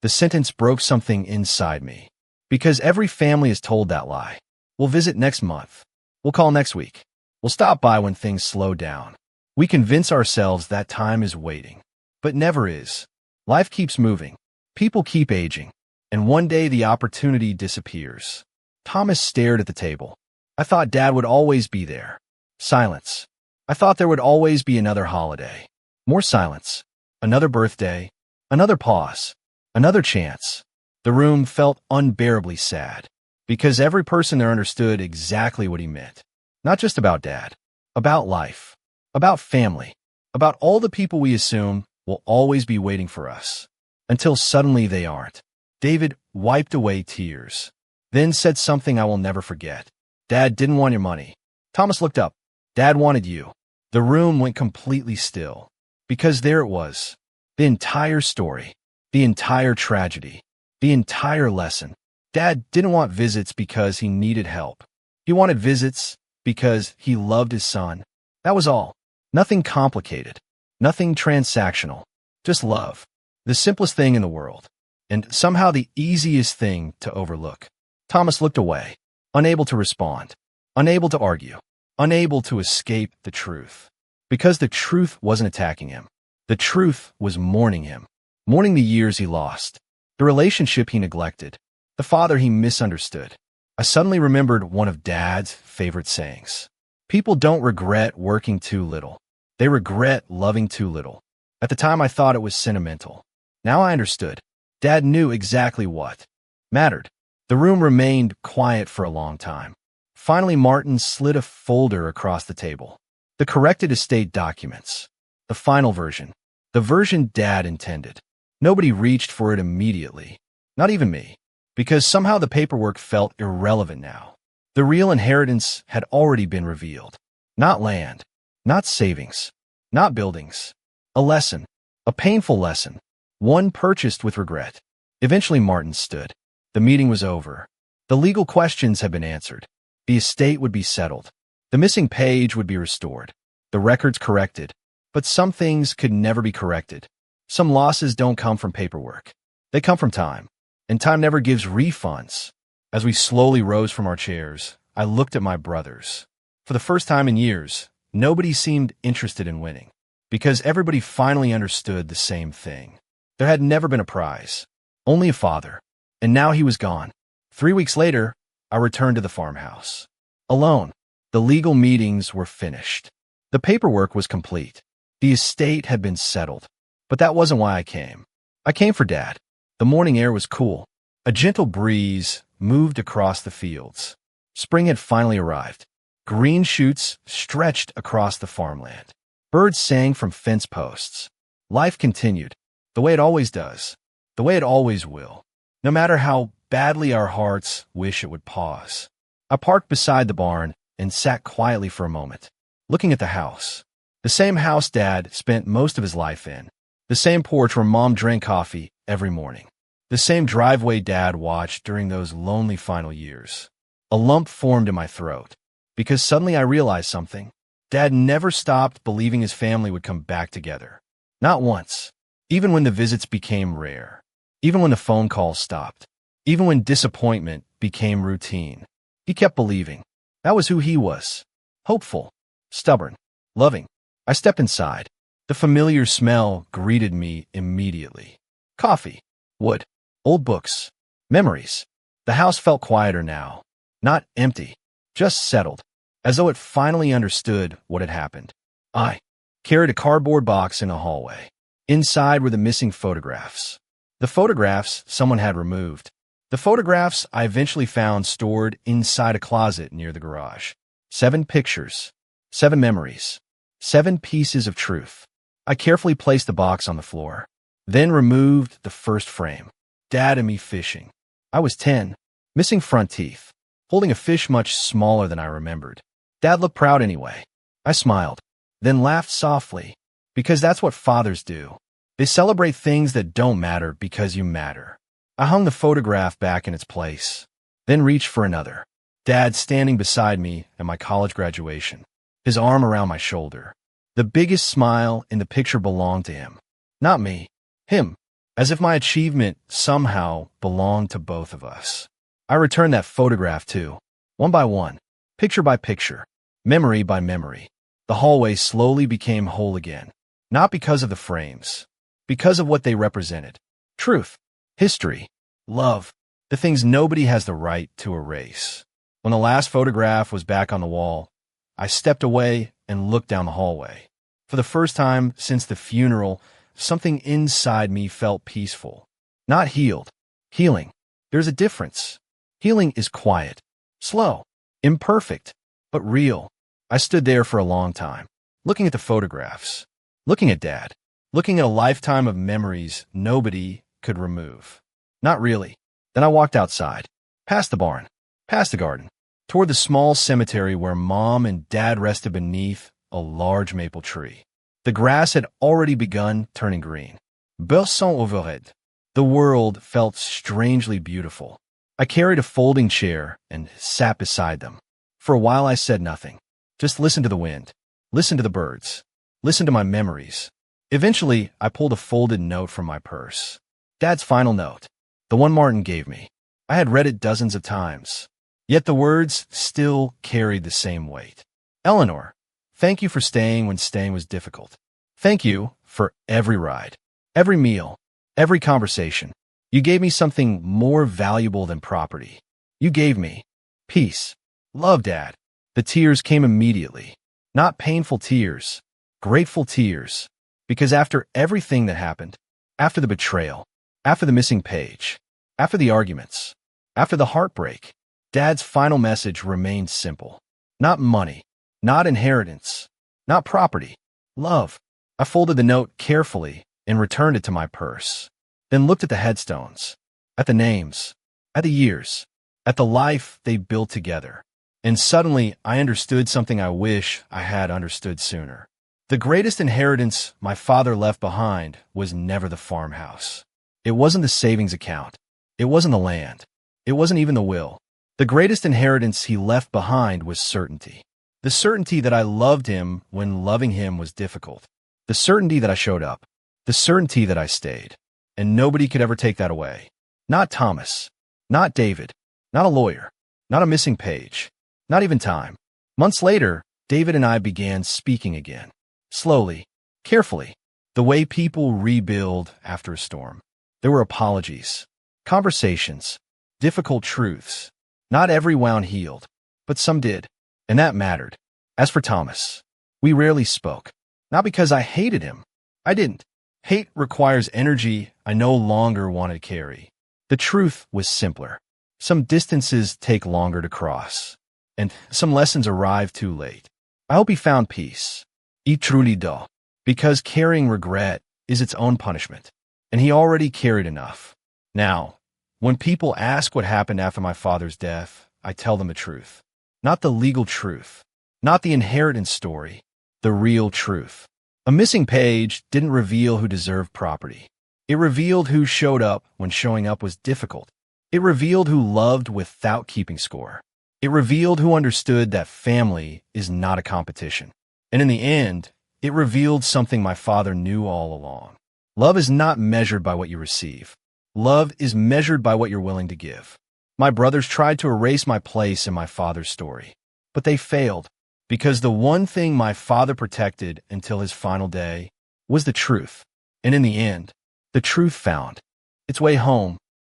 The sentence broke something inside me, because every family is told that lie. We'll visit next month. We'll call next week. We'll stop by when things slow down. We convince ourselves that time is waiting, but never is. Life keeps moving. People keep aging, and one day the opportunity disappears. Thomas stared at the table. I thought Dad would always be there. Silence. I thought there would always be another holiday. More silence. Another birthday. Another pause. Another chance. The room felt unbearably sad, because every person there understood exactly what he meant. Not just about Dad. About life. About family. About all the people we assume will always be waiting for us. Until suddenly they aren't. David wiped away tears, then said something I will never forget. Dad didn't want your money. Thomas looked up. Dad wanted you. The room went completely still, because there it was. The entire story. The entire tragedy. The entire lesson. Dad didn't want visits because he needed help. He wanted visits because he loved his son. That was all. Nothing complicated. Nothing transactional. Just love. The simplest thing in the world. And somehow the easiest thing to overlook. Thomas looked away, unable to respond, unable to argue, unable to escape the truth. Because the truth wasn't attacking him. The truth was mourning him. Mourning the years he lost. The relationship he neglected. The father he misunderstood. I suddenly remembered one of Dad's favorite sayings. People don't regret working too little. They regret loving too little. At the time I thought it was sentimental. Now I understood. Dad knew exactly what mattered. The room remained quiet for a long time. Finally, Martin slid a folder across the table. The corrected estate documents. The final version. The version Dad intended. Nobody reached for it immediately. Not even me. Because somehow the paperwork felt irrelevant now. The real inheritance had already been revealed. Not land. Not savings. Not buildings. A lesson. A painful lesson. One purchased with regret. Eventually Martin stood. The meeting was over. The legal questions had been answered. The estate would be settled. The missing page would be restored. The records corrected. But some things could never be corrected. Some losses don't come from paperwork. They come from time. And time never gives refunds. As we slowly rose from our chairs, I looked at my brothers. For the first time in years, nobody seemed interested in winning. Because everybody finally understood the same thing. There had never been a prize. Only a father. And now he was gone. 3 weeks later, I returned to the farmhouse. Alone. The legal meetings were finished. The paperwork was complete. The estate had been settled. But that wasn't why I came. I came for Dad. The morning air was cool. A gentle breeze moved across the fields. Spring had finally arrived. Green shoots stretched across the farmland. Birds sang from fence posts. Life continued, the way it always does, the way it always will, no matter how badly our hearts wish it would pause. I parked beside the barn and sat quietly for a moment, looking at the house. The same house Dad spent most of his life in. The same porch where Mom drank coffee every morning. The same driveway Dad watched during those lonely final years. A lump formed in my throat, because suddenly I realized something. Dad never stopped believing his family would come back together. Not once. Even when the visits became rare. Even when the phone calls stopped. Even when disappointment became routine. He kept believing. That was who he was. Hopeful. Stubborn. Loving. I stepped inside. The familiar smell greeted me immediately. Coffee. Wood. Old books. Memories. The house felt quieter now. Not empty. Just settled. As though it finally understood what had happened. I carried a cardboard box in a hallway. Inside were the missing photographs. The photographs someone had removed. The photographs I eventually found stored inside a closet near the garage. 7 pictures. 7 memories. 7 pieces of truth. I carefully placed the box on the floor. Then removed the first frame. Dad and me fishing. I was 10. Missing front teeth. Holding a fish much smaller than I remembered. Dad looked proud anyway. I smiled. Then laughed softly. Because that's what fathers do. They celebrate things that don't matter because you matter. I hung the photograph back in its place. Then reached for another. Dad standing beside me at my college graduation. His arm around my shoulder. The biggest smile in the picture belonged to him. Not me. Him. As if my achievement somehow belonged to both of us. I returned that photograph too. One by one. Picture by picture. Memory by memory. The hallway slowly became whole again. Not because of the frames. Because of what they represented. Truth. History. Love. The things nobody has the right to erase. When the last photograph was back on the wall, I stepped away and looked down the hallway. For the first time since the funeral, something inside me felt peaceful. Not healed. Healing. There's a difference. Healing is quiet. Slow. Imperfect. But real. I stood there for a long time, looking at the photographs. Looking at Dad. Looking at a lifetime of memories nobody could remove. Not really. Then I walked outside. Past the barn. Past the garden. Toward the small cemetery where Mom and Dad rested beneath a large maple tree. The grass had already begun turning green. Berçant overhead. The world felt strangely beautiful. I carried a folding chair and sat beside them. For a while I said nothing. Just listened to the wind. Listened to the birds. Listened to my memories. Eventually, I pulled a folded note from my purse. Dad's final note. The one Martin gave me. I had read it dozens of times. Yet the words still carried the same weight. Eleanor, thank you for staying when staying was difficult. Thank you for every ride, every meal, every conversation. You gave me something more valuable than property. You gave me peace. Love, Dad. The tears came immediately. Not painful tears, grateful tears. Because after everything that happened, after the betrayal, after the missing page, after the arguments, after the heartbreak, Dad's final message remained simple. Not money, not inheritance, not property, love. I folded the note carefully and returned it to my purse. Then looked at the headstones, at the names, at the years, at the life they built together. And suddenly I understood something I wish I had understood sooner. The greatest inheritance my father left behind was never the farmhouse. It wasn't the savings account. It wasn't the land. It wasn't even the will. The greatest inheritance he left behind was certainty. The certainty that I loved him when loving him was difficult. The certainty that I showed up. The certainty that I stayed. And nobody could ever take that away. Not Thomas. Not David. Not a lawyer. Not a missing page. Not even time. Months later, David and I began speaking again. Slowly. Carefully. The way people rebuild after a storm. There were apologies. Conversations. Difficult truths. Not every wound healed. But some did. And that mattered. As for Thomas, we rarely spoke. Not because I hated him. I didn't. Hate requires energy I no longer wanted to carry. The truth was simpler. Some distances take longer to cross. and some lessons arrived too late. I hope he found peace. He truly do, because carrying regret is its own punishment, and he already carried enough. Now, when people ask what happened after my father's death, I tell them the truth. Not the legal truth, not the inheritance story, the real truth. A missing page didn't reveal who deserved property. It revealed who showed up when showing up was difficult. It revealed who loved without keeping score. It revealed who understood that family is not a competition. And in the end, it revealed something my father knew all along. Love is not measured by what you receive. Love is measured by what you're willing to give. My brothers tried to erase my place in my father's story, but they failed because the one thing my father protected until his final day was the truth. And in the end, the truth found its way home